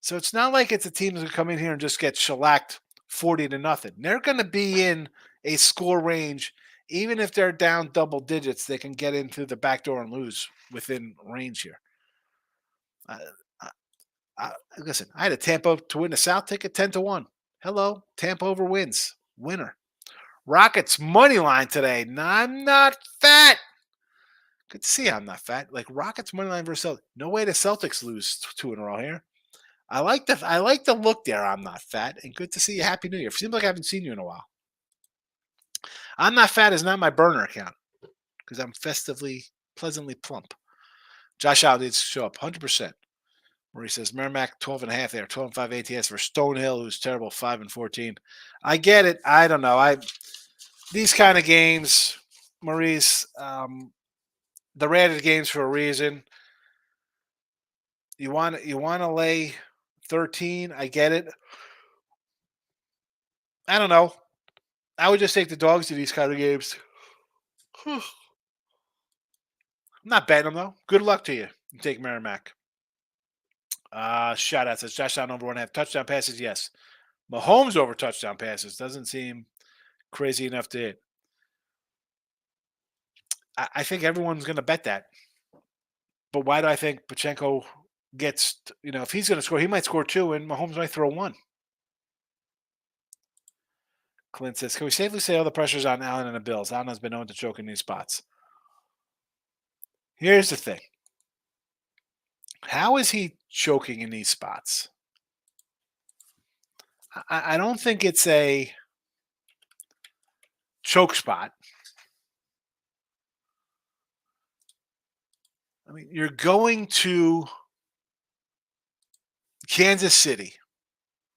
So it's not like it's a team that's going to come in here and just get shellacked 40-0. They're going to be in a score range. Even if they're down double digits, they can get into the back door and lose within range here. Listen, I had a Tampa to win the South ticket 10-1. Hello, Tampa over wins. Winner. Rockets money line today. No, I'm not fat. Good to see I'm not fat. Like Rockets money line versus Celtics. No way the Celtics lose 2 in a row here. I like the look there. I'm not fat, and good to see you. Happy New Year. Seems like I haven't seen you in a while. I'm not fat is not my burner account because I'm festively, pleasantly plump. Josh Allen needs to show up 100%. Where he says Merrimack 12.5 there, 12.5 ATS for Stonehill, who's terrible, 5-14. I get it. I don't know. These kind of games, Maurice, the rated games for a reason. You want to lay 13. I get it. I don't know. I would just take the dogs to these kind of games. I'm not betting them though. Good luck to you. You take Merrimack. Shout out says Josh Allen over 1.5 touchdown passes. Yes. Mahomes over touchdown passes. Doesn't seem crazy enough to hit. I think everyone's going to bet that. But why do I think Pachenko gets, if he's going to score, he might score 2 and Mahomes might throw 1. Clint says, can we safely say all the pressure's on Allen and the Bills? Allen has been known to choke in these spots. Here's the thing. How is he choking in these spots? I don't think it's a choke spot. I mean, you're going to Kansas City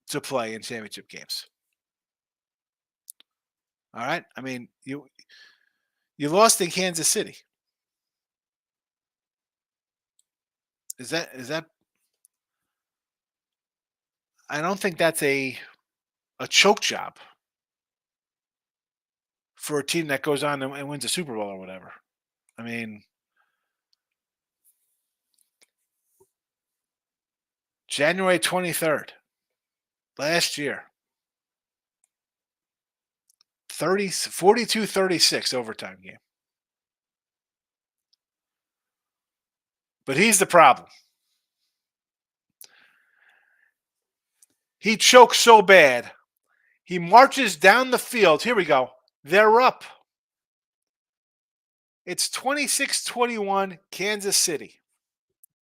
to play in championship games. All right? I mean, you lost in Kansas City. Is that I don't think that's a choke job for a team that goes on and wins a Super Bowl or whatever. I mean, January 23rd, last year, 42-36 overtime game. But he's the problem. He chokes so bad. He marches down the field. Here we go. They're up. It's 26-21 Kansas City.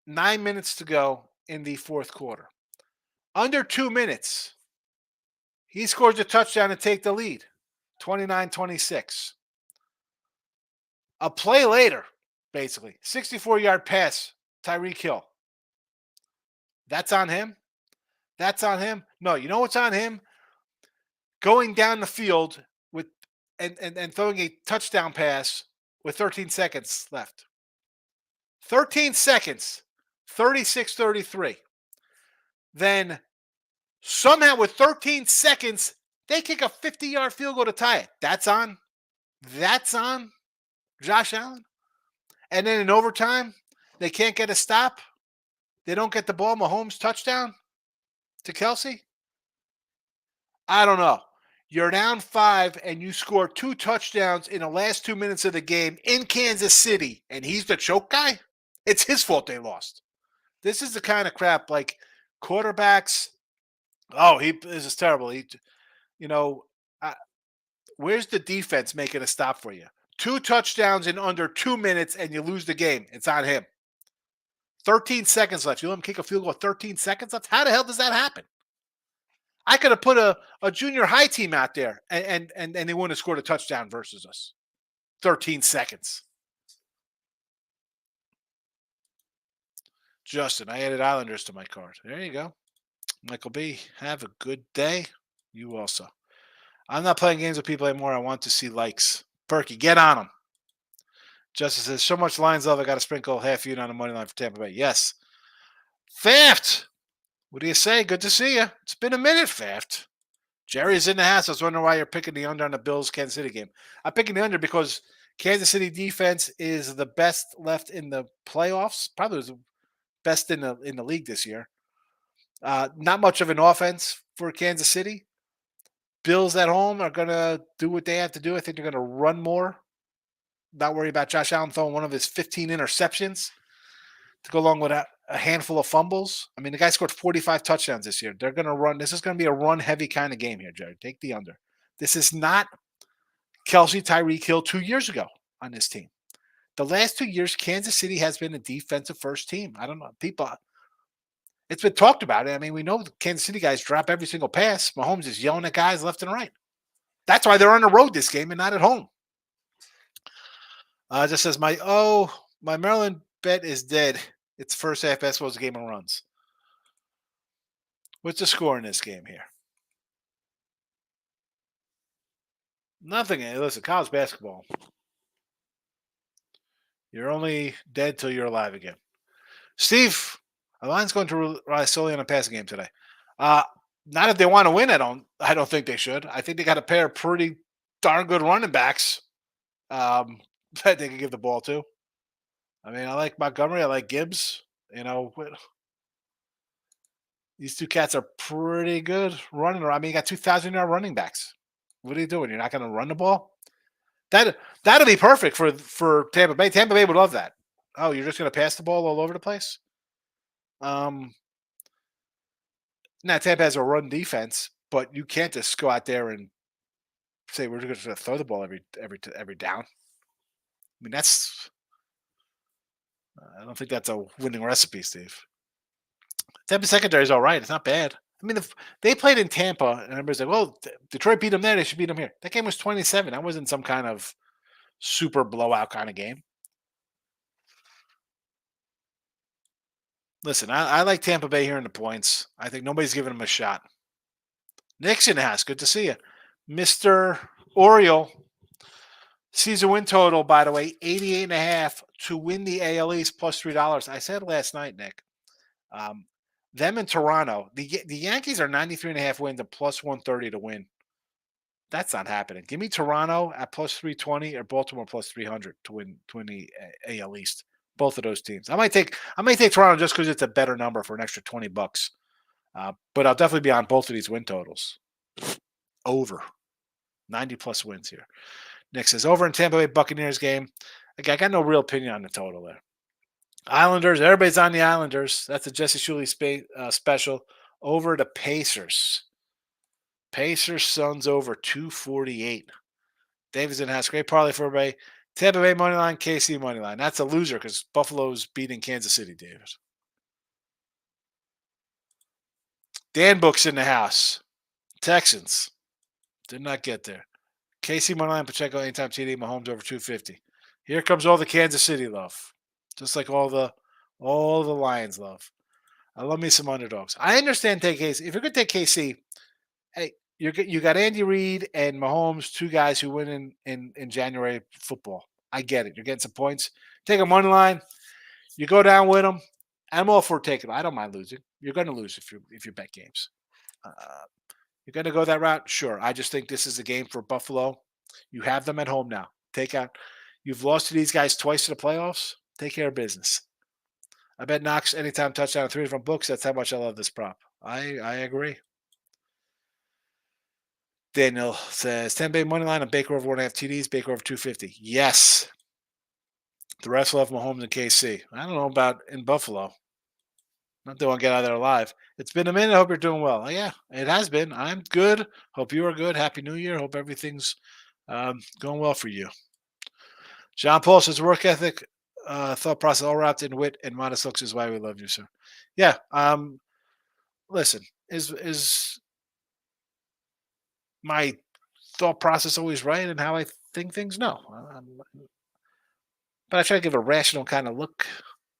9 minutes to go in the fourth quarter. Under 2 minutes, he scores a touchdown to take the lead. 29-26. A play later, basically, 64-yard pass, Tyreek Hill. That's on him? That's on him? No, you know what's on him? Going down the field with and throwing a touchdown pass with 13 seconds left. 13 seconds, 36-33. Then somehow with 13 seconds, they kick a 50-yard field goal to tie it. That's on Josh Allen. And then in overtime, they can't get a stop. They don't get the ball. Mahomes touchdown to Kelsey. I don't know. You're down 5 and you score 2 touchdowns in the last 2 minutes of the game in Kansas City, and he's the choke guy? It's his fault they lost. This is the kind of crap like quarterbacks. Oh, this is terrible. Where's the defense making a stop for you? 2 touchdowns in under 2 minutes and you lose the game. It's on him. 13 seconds left. You let him kick a field goal with 13 seconds left? How the hell does that happen? I could have put a junior high team out there and they wouldn't have scored a touchdown versus us. 13 seconds. Justin, I added Islanders to my card. There you go. Michael B., have a good day. You also. I'm not playing games with people anymore. I want to see likes. Perky, get on them. Justin says, so much Lions love, I got to sprinkle half unit on the money line for Tampa Bay. Yes. Faft. What do you say? Good to see you. It's been a minute, Faft. Jerry's in the house. I was wondering why you're picking the under on the Bills-Kansas City game. I'm picking the under because Kansas City defense is the best left in the playoffs. Probably the best in the league this year. Not much of an offense for Kansas City. Bills at home are going to do what they have to do. I think they're going to run more. Not worry about Josh Allen throwing one of his 15 interceptions to go along with a handful of fumbles. I mean, the guy scored 45 touchdowns this year. They're going to run. This is going to be a run-heavy kind of game here, Jared. Take the under. This is not Kelsey, Tyreek Hill 2 years ago on this team. The last 2 years, Kansas City has been a defensive-first team. I don't know. It's been talked about. I mean, we know the Kansas City guys drop every single pass. Mahomes is yelling at guys left and right. That's why they're on the road this game and not at home. Just says, my Maryland bet is dead. It's first half basketball's a game of runs. What's the score in this game here? Nothing. Listen, college basketball. You're only dead till you're alive again. Steve, the line's going to rely solely on a passing game today. Not if they want to win. I don't think they should. I think they got a pair of pretty darn good running backs that they can give the ball to. I mean, I like Montgomery. I like Gibbs. These two cats are pretty good running. I mean, you got 2,000-yard running backs. What are you doing? You're not going to run the ball? That'll be perfect for Tampa Bay. Tampa Bay would love that. Oh, you're just going to pass the ball all over the place? Um, Now Tampa has a run defense, but you can't just go out there and say we're just going to throw the ball every down. I mean, I don't think that's a winning recipe, Steve. Tampa secondary is all right. It's not bad. I mean, if they played in Tampa, and everybody's like, "Well, Detroit beat them there. They should beat them here." That game was 27. That wasn't some kind of super blowout kind of game. Listen, I like Tampa Bay here in the points. I think nobody's giving them a shot. Nixon has. Good to see you, Mister Oriole. Season win total, by the way, 88.5 to win the AL East plus $3. I said last night, Nick. Um, them in Toronto, the Yankees are 93.5 wins and plus 130 to win. That's not happening. Give me Toronto at plus 320 or Baltimore plus 300 to win the AL East. Both of those teams. I might take Toronto just because it's a better number for an extra $20. But I'll definitely be on both of these win totals. Over 90 plus wins here. Nick says over in Tampa Bay Buccaneers game. I got no real opinion on the total there. Islanders, everybody's on the Islanders. That's a Jesse Shuley special. Over the Pacers. Pacers Suns over 248. Davidson has great parlay for everybody. Tampa Bay money line, KC money line. That's a loser because Buffalo's beating Kansas City, David. Dan Book's in the house. Texans did not get there. KC money line, Pacheco anytime TD, Mahomes over 250. Here comes all the Kansas City love, just like all the Lions love. I love me some underdogs. I understand take KC. If you're going to take KC, hey, you got Andy Reid and Mahomes, two guys who win in January football. I get it. You're getting some points. Take a money line. You go down with them. I'm all for taking. I don't mind losing. You're going to lose if you bet games. Uh, you're going to go that route. Sure. I just think this is a game for Buffalo. You have them at home now. Take out. You've lost to these guys twice in the playoffs. Take care of business. I bet Knox anytime touchdown, 3 different books. That's how much I love this prop. I agree. Daniel says 10 Bay money line on Baker over 1.5 TDs, Baker over 250. Yes. The rest love Mahomes and KC. I don't know about in Buffalo. Not that one get out of there alive. It's been a minute. I hope you're doing well. Oh, yeah, it has been. I'm good. Hope you are good. Happy New Year. Hope everything's going well for you. John Paul says work ethic, thought process, all wrapped in wit and modest looks is why we love you, sir. Yeah. Listen, is my thought process always right and how I think things? No. But I try to give a rational kind of look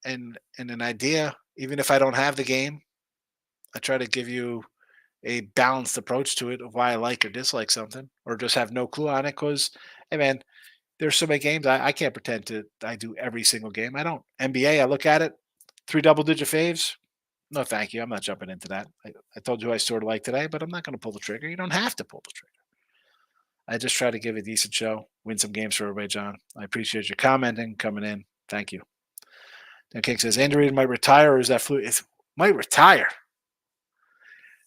and an idea, even if I don't have the game. I try to give you a balanced approach to it of why I like or dislike something, or just have no clue on it. Because, hey man, there's so many games I can't pretend to I do every single game. I don't. NBA, I look at it, 3 double-digit faves. No, thank you. I'm not jumping into that. I told you I sort of like today, but I'm not going to pull the trigger. You don't have to pull the trigger. I just try to give a decent show, win some games for everybody, John. I appreciate you commenting, coming in. Thank you. Dan King says Andy Reid might retire, or is that flu? It might retire.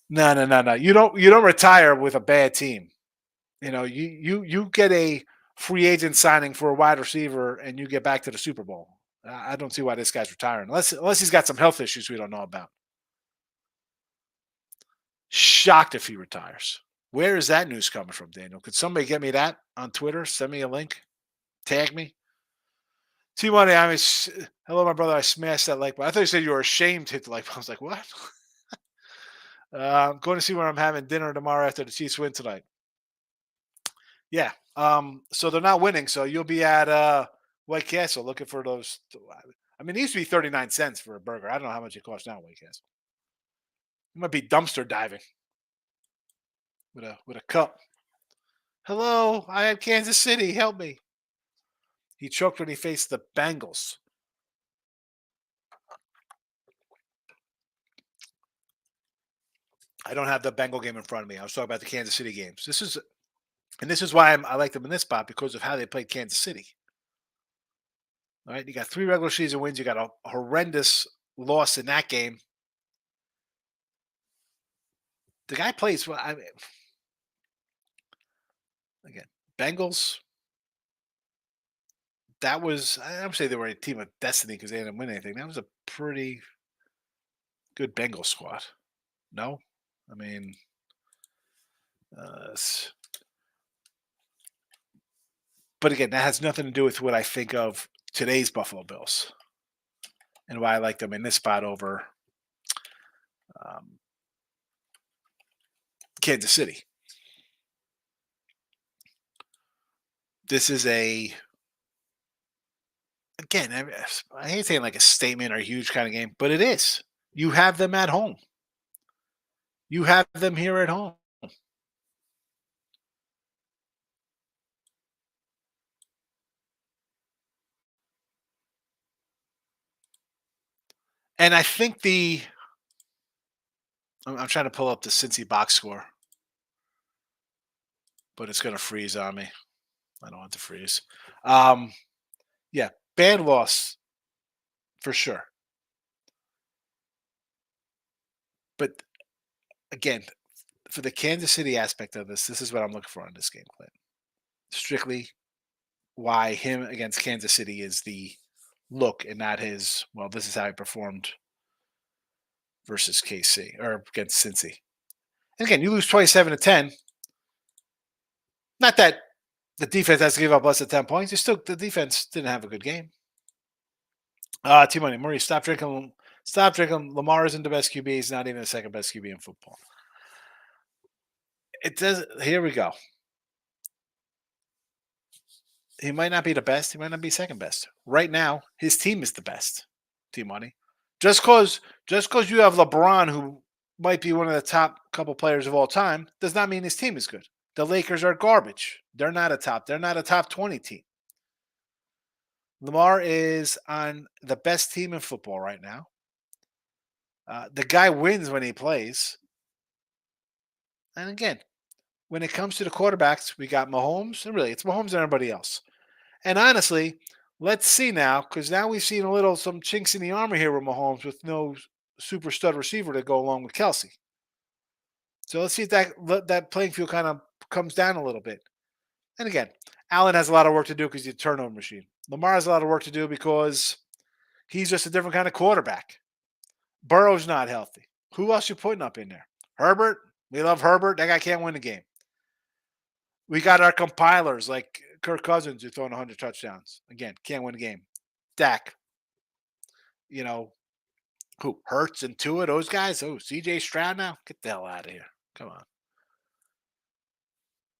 No, no, no, no. You don't retire with a bad team. You get a free agent signing for a wide receiver and you get back to the Super Bowl. I don't see why this guy's retiring unless he's got some health issues we don't know about. Shocked if he retires. Where is that news coming from, Daniel? Could somebody get me that on Twitter? Send me a link. Tag me. T-Money, hello, my brother. I smashed that like button. I thought you said you were ashamed to hit the like button. I was like, what? I'm going to see where I'm having dinner tomorrow after the Chiefs win tonight. Yeah. So they're not winning. So you'll be at White Castle looking for those. I mean, it used to be 39 cents for a burger. I don't know how much it costs now at White Castle. You might be dumpster diving with a cup. Hello, I am Kansas City. Help me. He choked when he faced the Bengals. I don't have the Bengal game in front of me. I was talking about the Kansas City games. This is why I like them in this spot because of how they played Kansas City. All right, you got 3 regular season wins. You got a horrendous loss in that game. The guy plays well. I mean, again, Bengals. That was I don't say they were a team of destiny because they didn't win anything. That was a pretty good Bengal squad. No, I mean, uh, but again, that has nothing to do with what I think of today's Buffalo Bills and why I like them in this spot over um, Kansas City. This is again, I hate saying like a statement or a huge kind of game, but it is. You have them at home. You have them here at home. And I think I'm trying to pull up the Cincy box score, but it's going to freeze on me. I don't want to freeze. Um, yeah, bad loss for sure. But again, for the Kansas City aspect of this is what I'm looking for in this game plan. Strictly why him against Kansas City is the look and not his, well, this is how he performed versus KC or against Cincy. And again, you lose 27-10. Not that the defense has to give up less than 10 points. You still the defense didn't have a good game. T-Money, Murray, stop drinking. Stop drinking. Lamar isn't the best QB. He's not even the second best QB in football. It does. Here we go. He might not be the best. He might not be second best. Right now, his team is the best. T-Money. Just cause you have LeBron, who might be one of the top couple players of all time, does not mean his team is good. The Lakers are garbage. They're not a top 20 team. Lamar is on the best team in football right now. The guy wins when he plays. And again, when it comes to the quarterbacks, we got Mahomes, and really it's Mahomes and everybody else. And honestly, let's see now, because now we've seen some chinks in the armor here with Mahomes with no super stud receiver to go along with Kelsey. So let's see if that playing field kind of comes down a little bit. And again, Allen has a lot of work to do because he's a turnover machine. Lamar has a lot of work to do because he's just a different kind of quarterback. Burrow's not healthy. Who else you putting up in there? Herbert. We love Herbert. That guy can't win the game. We got our compilers like Kirk Cousins who throwing 100 touchdowns. Again, can't win the game. Dak. Who? Hurts and Tua, those guys? Oh, CJ Stroud now? Get the hell out of here. Come on.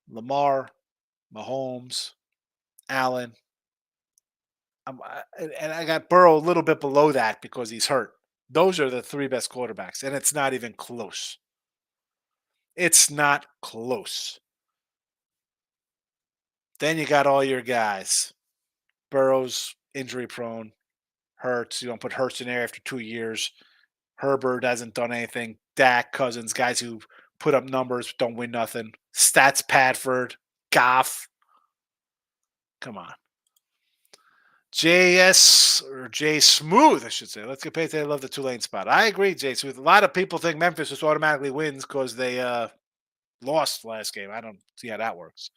Lamar, Mahomes, Allen. And I got Burrow a little bit below that because he's hurt. Those are the three best quarterbacks, and it's not even close. It's not close. Then you got all your guys. Burrow's injury prone. Hurts. You don't put Hurts in there after 2 years. Herbert hasn't done anything. Dak, Cousins, guys who put up numbers, don't win nothing. Stats Padford, Goff. Come on. JS or J Smooth, I should say. Let's get paid. I love the Tulane spot. I agree, J Smooth. A lot of people think Memphis just automatically wins because they lost last game. I don't see how that works.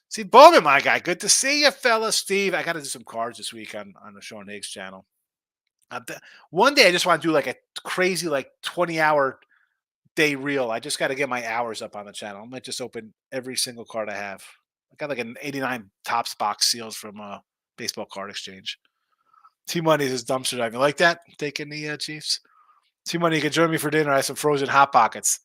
See, Bowman, my guy. Good to see you, fella. Steve, I got to do some cards this week on the Sean Higgs channel. One day I just want to do like a crazy 20-hour day reel. I just got to get my hours up on the channel. I might just open every single card I have. I got like an 89 Topps box seals from Baseball Card Exchange. T-Money is dumpster diving. Like that? Taking the Chiefs? T-Money, you can join me for dinner. I have some frozen Hot Pockets.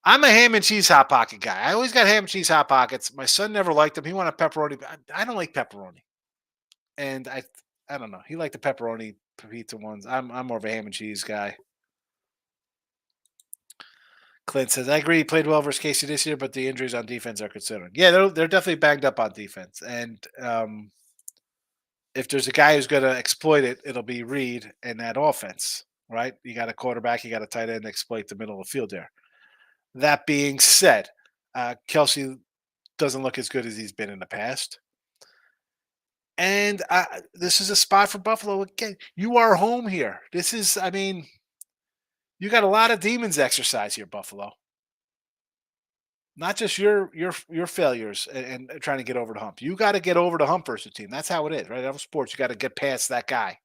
I'm a ham and cheese Hot Pocket guy. I always got ham and cheese Hot Pockets. My son never liked them. He wanted pepperoni. I don't like pepperoni. And I don't know. He liked the pepperoni pizza ones. I'm more of a ham and cheese guy. Clint says, I agree he played well versus Casey this year, but the injuries on defense are concerning. Yeah, they're definitely banged up on defense. And if there's a guy who's going to exploit it, it'll be Reed and that offense, right? You got a quarterback, you got a tight end to exploit the middle of the field there. That being said, Kelsey doesn't look as good as he's been in the past. And this is a spot for Buffalo. Again, you are home here. This is, you got a lot of demons exercise here, Buffalo. Not just your failures and trying to get over the hump. You got to get over the hump versus the team. That's how it is, right? In sports, you got to get past that guy.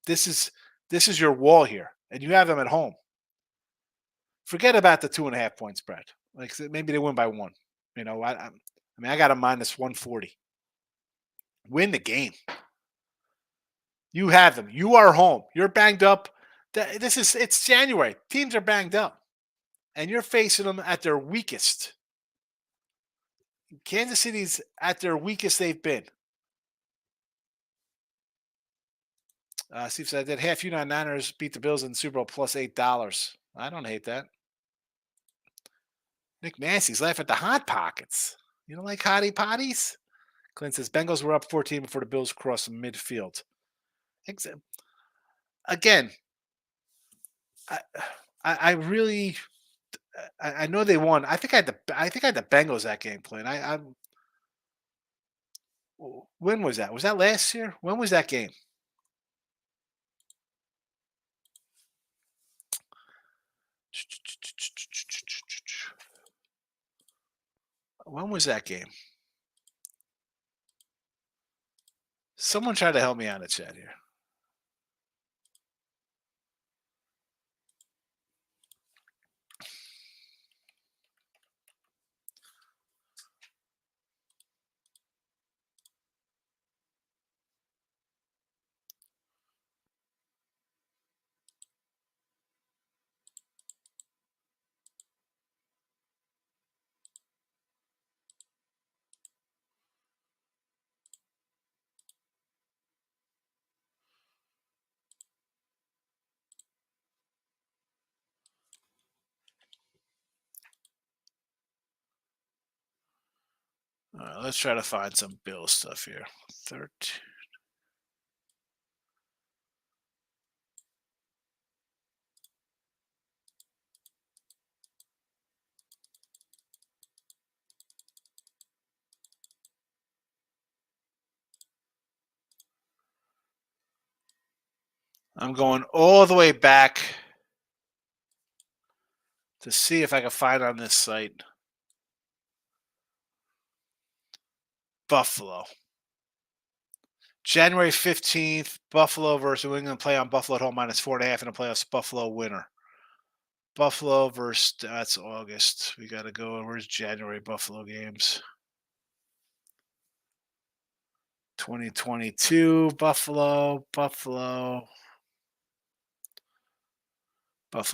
This is This is your wall here, and you have them at home. Forget about the 2.5 point spread. Like maybe they win by one. I got a minus 140. Win the game. You have them. You are home. You're banged up. It's January. Teams are banged up, and you're facing them at their weakest. Kansas City's at their weakest they've been. Steve said, I did half Niners beat the Bills in the Super Bowl plus $8. I don't hate that. Nick Massey's laughing at the Hot Pockets. You don't like Hottie Potties? Clint says, Bengals were up 14 before the Bills crossed midfield. Again, I really, I know they won. I think I had the Bengals that game playing. When was that? Was that last year? When was that game? When was that game? Someone try to help me out in the chat here. All right, let's try to find some Bill stuff here. 13. I'm going all the way back to see if I can find on this site. Buffalo. January 15th, Buffalo versus New England play on Buffalo at home minus 4.5 in the playoffs. Buffalo winner. Buffalo versus, that's August. We got to go. Where's January Buffalo games? 2022, Buffalo,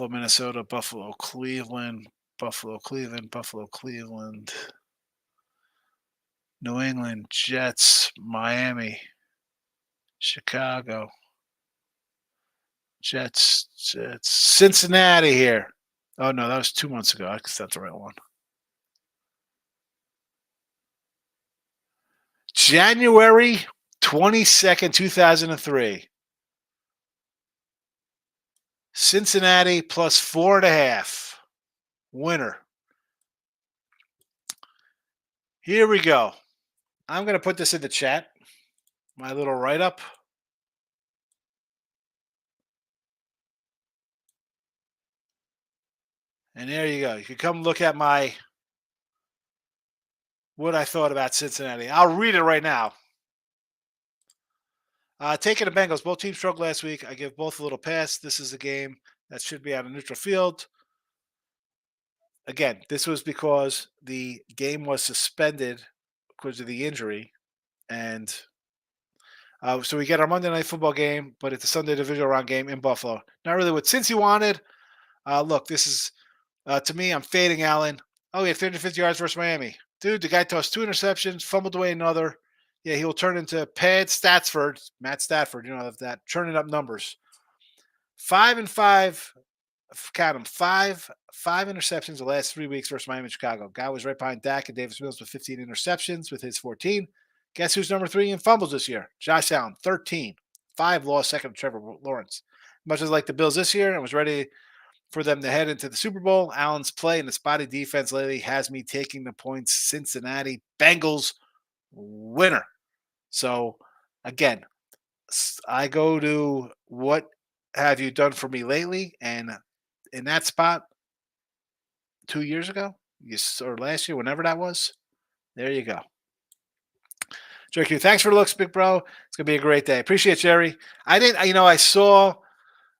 Minnesota, Buffalo, Cleveland, New England, Jets, Miami, Chicago, Jets, Cincinnati here. Oh, no, that was 2 months ago. I guess that's the right one. January 22nd, 2003. Cincinnati plus 4.5. Winner. Here we go. I'm going to put this in the chat. My little write-up. And there you go. You can come look at what I thought about Cincinnati. I'll read it right now. Taking the Bengals. Both teams struggled last week. I give both a little pass. This is a game that should be on a neutral field. Again, this was because the game was suspended because of the injury. And so we get our Monday Night Football game, but it's a Sunday divisional round game in Buffalo. Not really what Cincy wanted. Look, this is, to me, I'm fading Allen. Oh, he had 350 yards versus Miami. Dude, the guy tossed 2 interceptions, fumbled away another. Yeah, he will turn into Matt Stafford, that turning up numbers. 5-5, count them, five interceptions the last 3 weeks versus Miami and Chicago. Guy was right behind Dak and Davis Mills with 15 interceptions with his 14. Guess who's number 3 in fumbles this year? Josh Allen, 13. 5 lost, second to Trevor Lawrence. Much as like the Bills this year and was ready for them to head into the Super Bowl, Allen's play and the spotty defense lately has me taking the points. Cincinnati Bengals winner. So, again, I go to what have you done for me lately? And in that spot 2 years ago, or last year, whenever that was, there you go. Jerry Q, thanks for the looks, big bro. It's going to be a great day. Appreciate it, Jerry. I saw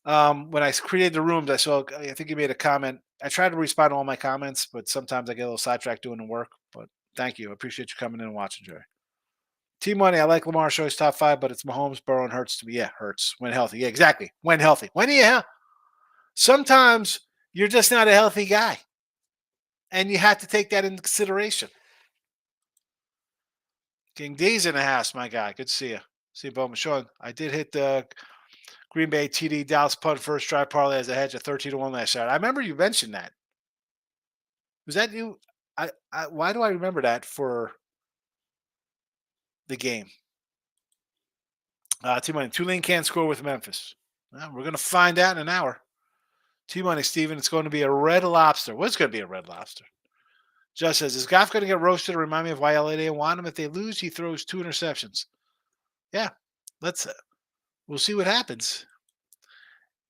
When I created the rooms, I think you made a comment. I try to respond to all my comments, but sometimes I get a little sidetracked doing the work. But thank you. I appreciate you coming in and watching, Jerry. Team Money, I like Lamar Show's top five, but it's Mahomes, Burrow, and Hurts to me. Yeah, Hurts when healthy. Yeah, exactly. When healthy. When are you sometimes you're just not a healthy guy. And you have to take that into consideration. King D's in the house, my guy. Good to see you. See you, Bowman. Sean, I did hit the Green Bay TD Dallas punt first drive parlay as a hedge at 13-1 last Saturday. I remember you mentioned that. Was that you? Why do I remember that for the game? Team Money. Tulane can't score with Memphis. Well, we're going to find out in an hour. Team Money, Steven. It's going to be a red lobster. What's going to be a red lobster? Just says, is Goff going to get roasted? Remind me of why LA didn't want him. If they lose, he throws 2 interceptions. Yeah, we'll see what happens.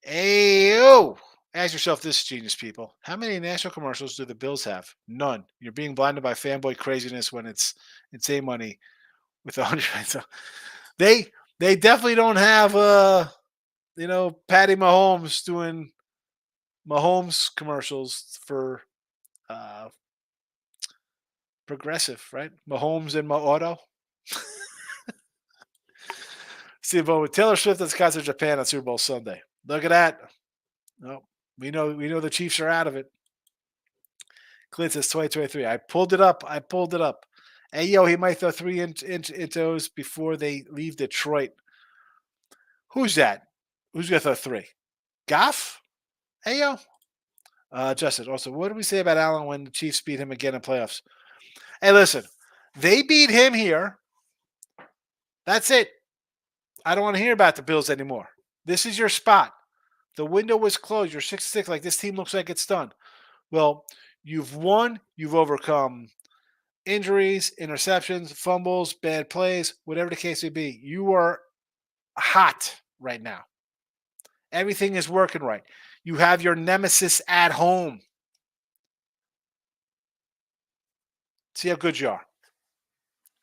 Ayo! Ask yourself this, genius people. How many national commercials do the Bills have? None. You're being blinded by fanboy craziness when it's insane money with 100. So they definitely don't have Patty Mahomes doing Mahomes commercials for uh Progressive, right? Mahomes and my auto. See, but with Taylor Swift at the concert in Japan on Super Bowl Sunday. Look at that. No, we know the Chiefs are out of it. Clint says 2023. I pulled it up. Hey, yo, he might throw 3 intos before they leave Detroit. Who's that? Who's going to throw 3? Goff? Hey, yo. Justin, also, what do we say about Allen when the Chiefs beat him again in playoffs? Hey, listen, they beat him here. That's it. I don't want to hear about the Bills anymore. This is your spot. The window was closed. You're 6-6. Like, this team looks like it's done. Well, you've won. You've overcome injuries, interceptions, fumbles, bad plays, whatever the case may be. You are hot right now. Everything is working right. You have your nemesis at home. See how good you are.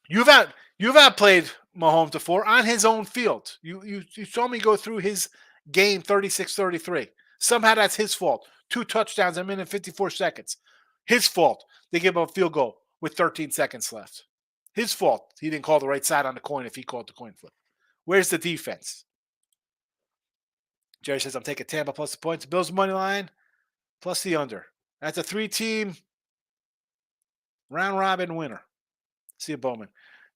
You've outplayed Mahomes before on his own field. You saw me go through his game 36-33. Somehow that's his fault. 2 touchdowns in a minute and 54 seconds. His fault. They gave up a field goal with 13 seconds left. His fault. He didn't call the right side on the coin if he called the coin flip. Where's the defense? Jerry says, I'm taking Tampa plus the points. Bills money line plus the under. That's a 3-team round robin winner. See you, Bowman.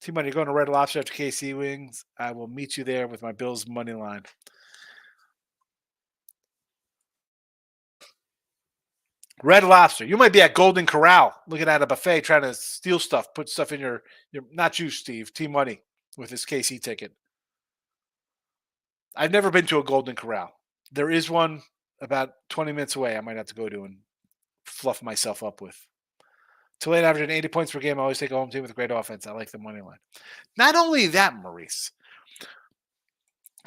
Team Money, you're going to Red Lobster after KC wings. I will meet you there with my Bills money line. Red Lobster. You might be at Golden Corral looking at a buffet trying to steal stuff, put stuff in your not you, Steve, Team Money with his KC ticket. I've never been to a Golden Corral. There is one about 20 minutes away I might have to go to and fluff myself up with. Tulane averaging 80 points per game. I always take a home team with a great offense. I like the money line. Not only that, Maurice,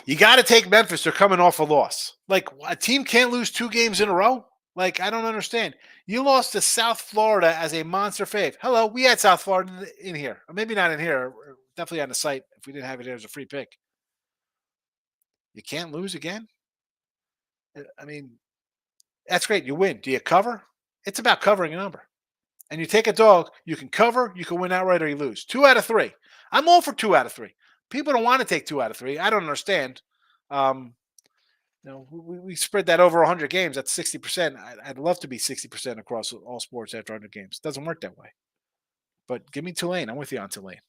you got to take Memphis. They're coming off a loss. Like, a team can't lose 2 games in a row. Like, I don't understand. You lost to South Florida as a monster fave. Hello, we had South Florida in here. Or maybe not in here. Definitely on the site. If we didn't have it here as a free pick. You can't lose again? I mean, that's great. You win. Do you cover? It's about covering a number. And you take a dog, you can cover, you can win outright, or you lose. 2 out of 3. I'm all for 2 out of 3. People don't want to take 2 out of 3. I don't understand. We spread that over 100 games. That's 60%. I'd love to be 60% across all sports after 100 games. It doesn't work that way. But give me Tulane. I'm with you on Tulane.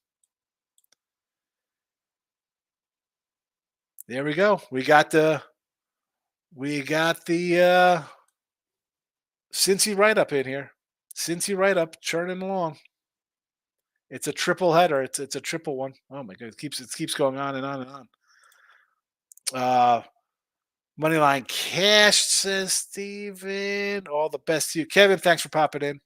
There we go. We got the Cincy write-up in here. Cincy write-up churning along. It's a triple header. It's a triple one. Oh my god! It keeps going on and on and on. Moneyline cash, says Steven. All the best to you, Kevin. Thanks for popping in.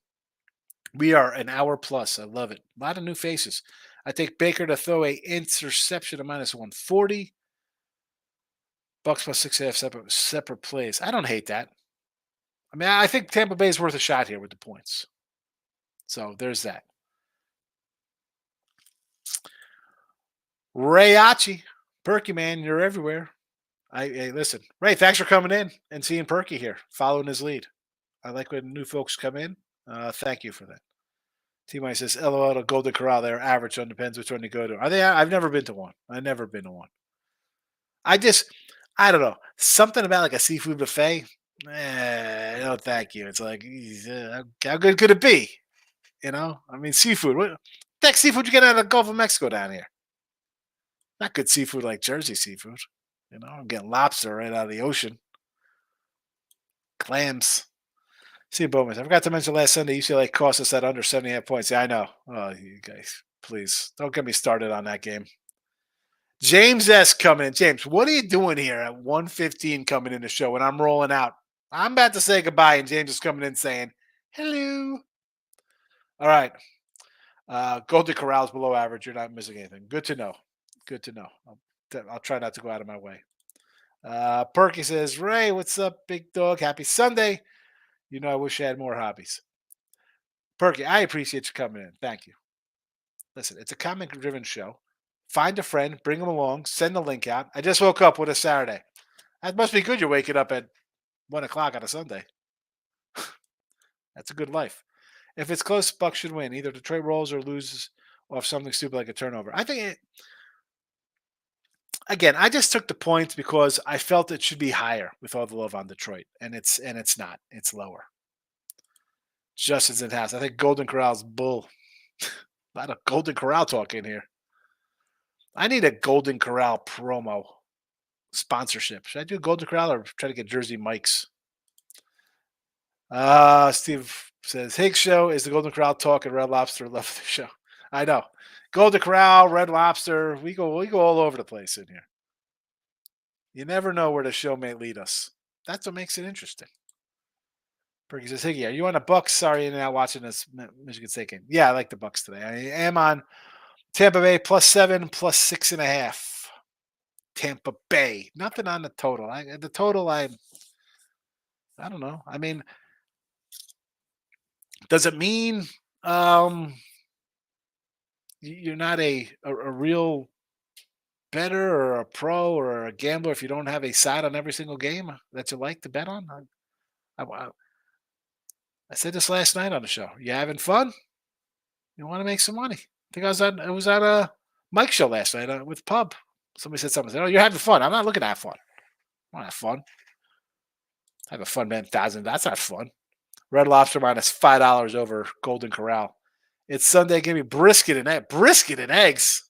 We are an hour plus. I love it. A lot of new faces. I take Baker to throw a interception at -140. Bucks plus 6.5 separate plays. I don't hate that. I mean, I think Tampa Bay is worth a shot here with the points. So there's that. Rayachi, Perky man, you're everywhere. Hey, listen, Ray. Thanks for coming in and seeing Perky here, following his lead. I like when new folks come in. Thank you for that. T Mike says, "LOL to Golden Corral. They're average. On depends which one you go to. Are they? I've never been to one. I've never been to one. I just, I don't know. Something about like a seafood buffet. No, thank you. It's like, how good could it be? I mean, seafood. What the heck seafood you get out of the Gulf of Mexico down here? Not good seafood like Jersey seafood. I'm getting lobster right out of the ocean, clams. See, Bowman. I forgot to mention last Sunday UCLA cost us at under 70 points. Yeah, I know. Oh, you guys, please don't get me started on that game. James S. coming in. James, what are you doing here at 1:15 coming in the show when I'm rolling out? I'm about to say goodbye, and James is coming in saying, hello. All right. Golden Corral's below average. You're not missing anything. Good to know. Good to know. I'll try not to go out of my way. Perky says, Ray, what's up, big dog? Happy Sunday. I wish I had more hobbies. Perky, I appreciate you coming in. Thank you. Listen, it's a comic driven show. Find a friend, bring them along, send the link out. I just woke up with a Saturday. That must be good you're waking up at 1 o'clock on a Sunday. That's a good life. If it's close, Bucks should win. Either Detroit rolls or loses off something stupid like a turnover. Again, I just took the points because I felt it should be higher with all the love on Detroit. And it's not. It's lower. Justin's in the house. I think Golden Corral's bull. A lot of Golden Corral talk in here. I need a Golden Corral promo sponsorship. Should I do Golden Corral or try to get Jersey Mike's? Steve says, Higgs show is the Golden Corral talk and Red Lobster love the show. I know. Golden Corral, Red Lobster, we go all over the place in here. You never know where the show may lead us. That's what makes it interesting. Perky says, Higgy, are you on the Bucks? Sorry, you're not watching this Michigan State game. Yeah, I like the Bucks today. I am on Tampa Bay +7, +6.5. Tampa Bay. Nothing on the total. I don't know. I mean, does it mean you're not a real bettor or a pro or a gambler if you don't have a side on every single game that you like to bet on? I said this last night on the show. You having fun? You want to make some money? I think I was at a Mike show last night with Pub. Somebody said something. I said, "Oh, you're having fun." I'm not looking to have fun. I want to have fun. Have a fun man. $1,000. That's not fun. Red Lobster -$5 over Golden Corral. It's Sunday. Give me brisket and eggs.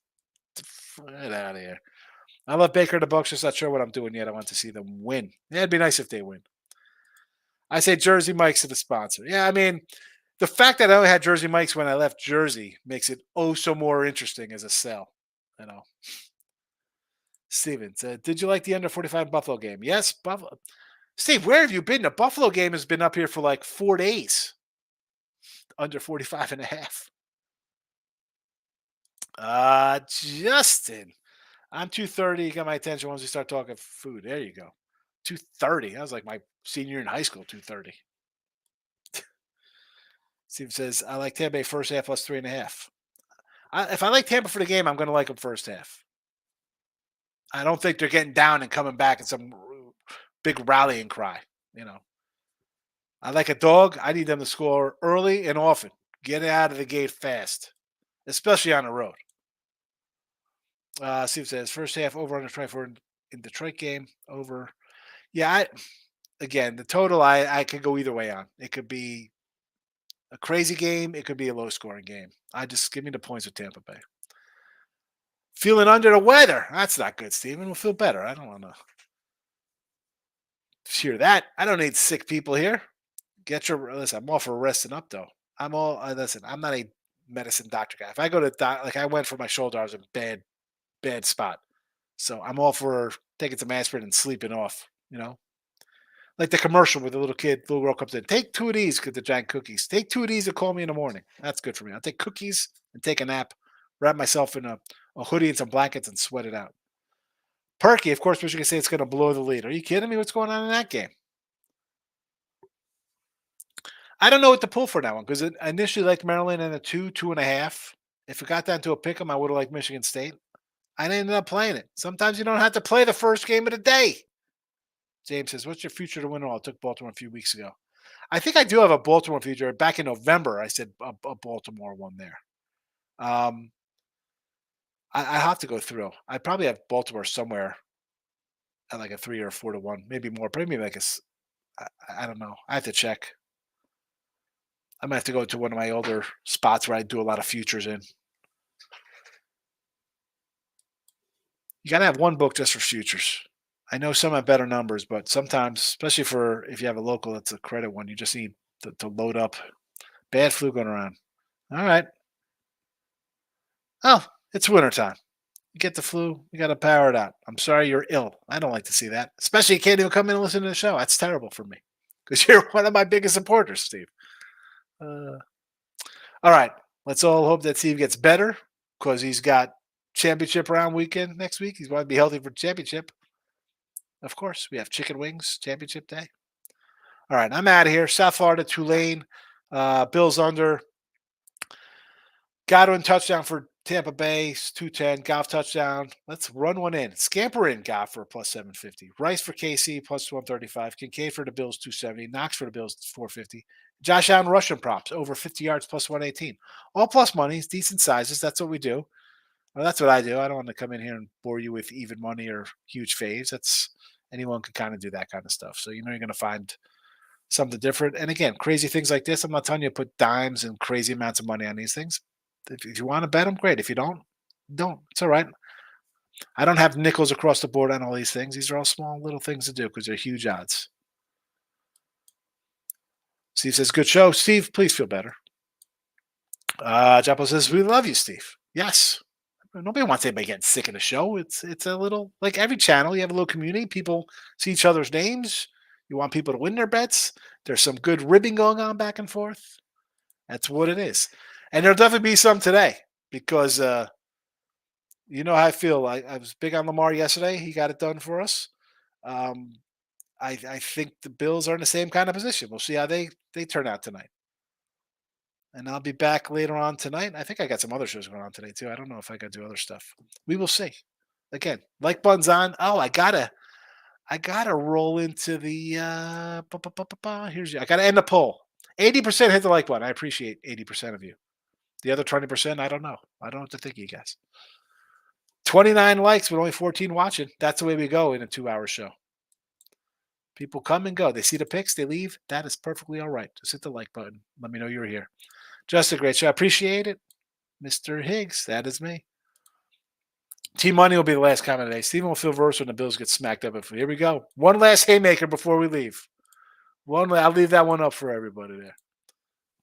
Get out of here. I love Baker and the Bucks. Just not sure what I'm doing yet. I want to see them win. Yeah, it'd be nice if they win. I say Jersey Mike's to the sponsor. Yeah, I mean, the fact that I only had Jersey Mike's when I left Jersey makes it oh so more interesting as a sell. Stevens, did you like the under 45 Buffalo game? Yes, Buffalo. Steve, where have you been? The Buffalo game has been up here for like 4 days. Under 45.5. Justin. I'm 230. You got my attention once we start talking food. There you go. 230. That was like my senior in high school, 230. Steve says, I like Tampa Bay first half +3.5. If I like Tampa for the game, I'm going to like them first half. I don't think they're getting down and coming back in some big rallying cry. I like a dog. I need them to score early and often. Get out of the gate fast, especially on the road. Steve says, first half over under 24 in Detroit game. Over. Yeah, again, the total I could go either way on. It could be a crazy game. It could be a low-scoring game. I just give me the points with Tampa Bay. Feeling under the weather. That's not good, Steven. We'll feel better. I don't want to hear that. I don't need sick people here. Listen, I'm all for resting up, though. Listen, I'm not a medicine doctor guy. If I go to like I went for my shoulder, I was in bad spot. So I'm all for taking some aspirin and sleeping off, Like the commercial where the little girl comes in, take 2 of these, get the giant cookies. Take 2 of these and call me in the morning. That's good for me. I'll take cookies and take a nap, wrap myself in a hoodie and some blankets and sweat it out. Perky, of course, Michigan State's going to blow the lead. Are you kidding me? What's going on in that game? I don't know what to pull for that one because I initially liked Maryland in a 2.5. If it got down to a pick'em, I would have liked Michigan State. I ended up playing it. Sometimes you don't have to play the first game of the day. James says, "What's your future to win all?" I took Baltimore a few weeks ago. I think I do have a Baltimore future. Back in November, I said a Baltimore one there. Um, I have to go through. I probably have Baltimore somewhere at like a 3 or 4 to 1, maybe more. Maybe like I don't know. I have to check. I might have to go to one of my older spots where I do a lot of futures in. You got to have one book just for futures. I know some have better numbers, but sometimes, especially for if you have a local, it's a credit one. You just need to load up. Bad flu going around. All right. Oh, it's wintertime. You get the flu, you got to power it out. I'm sorry you're ill. I don't like to see that. Especially you can't even come in and listen to the show. That's terrible for me because you're one of my biggest supporters, Steve. Uh, all right. Let's all hope that Steve gets better because he's got championship round weekend next week. He's going to be healthy for championship. Of course, we have chicken wings championship day. All right. I'm out of here. South Florida, Tulane. Bills under. Godwin touchdown for Tampa Bay, 210. Goff touchdown. Let's run one in. Scamper in Goff for plus 750. Rice for KC plus 135. Kincaid for the Bills 270. Knox for the Bills 450. Josh Allen rushing props over 50 yards plus 118. All plus money, decent sizes. That's what we do. Well, that's what I do. I don't want to come in here and bore you with even money or huge faves. That's anyone can kind of do that kind of stuff. So you're going to find something different. And again, crazy things like this. I'm not telling you to put dimes and crazy amounts of money on these things. If you want to bet them, great. If you don't, don't. It's all right. I don't have nickels across the board on all these things. These are all small little things to do because they're huge odds. Steve says, good show. Steve, please feel better. Japo says, we love you, Steve. Yes. Nobody wants anybody getting sick in the show. It's a little, like every channel, you have a little community. People see each other's names. You want people to win their bets. There's some good ribbing going on back and forth. That's what it is. And there'll definitely be some today because you know how I feel. I was big on Lamar yesterday. He got it done for us. Um, I think the Bills are in the same kind of position. We'll see how they turn out tonight. And I'll be back later on tonight. I think I got some other shows going on today too. I don't know if I got to do other stuff. We will see. Again, like buns on. Oh, I gotta roll into the here's I gotta end the poll. 80% hit the like button. I appreciate 80% of you. The other 20%, I don't know. I don't know what to think of you guys. 29 likes with only 14 watching. That's the way we go in a 2-hour show. People come and go. They see the pics, they leave. That is perfectly all right. Just hit the like button. Let me know you're here. Just a great show. I appreciate it. Mr. Higgs, that is me. Team Money will be the last comment today. Steven will feel worse when the Bills get smacked up. Here we go. One last haymaker before we leave. I'll leave that one up for everybody there.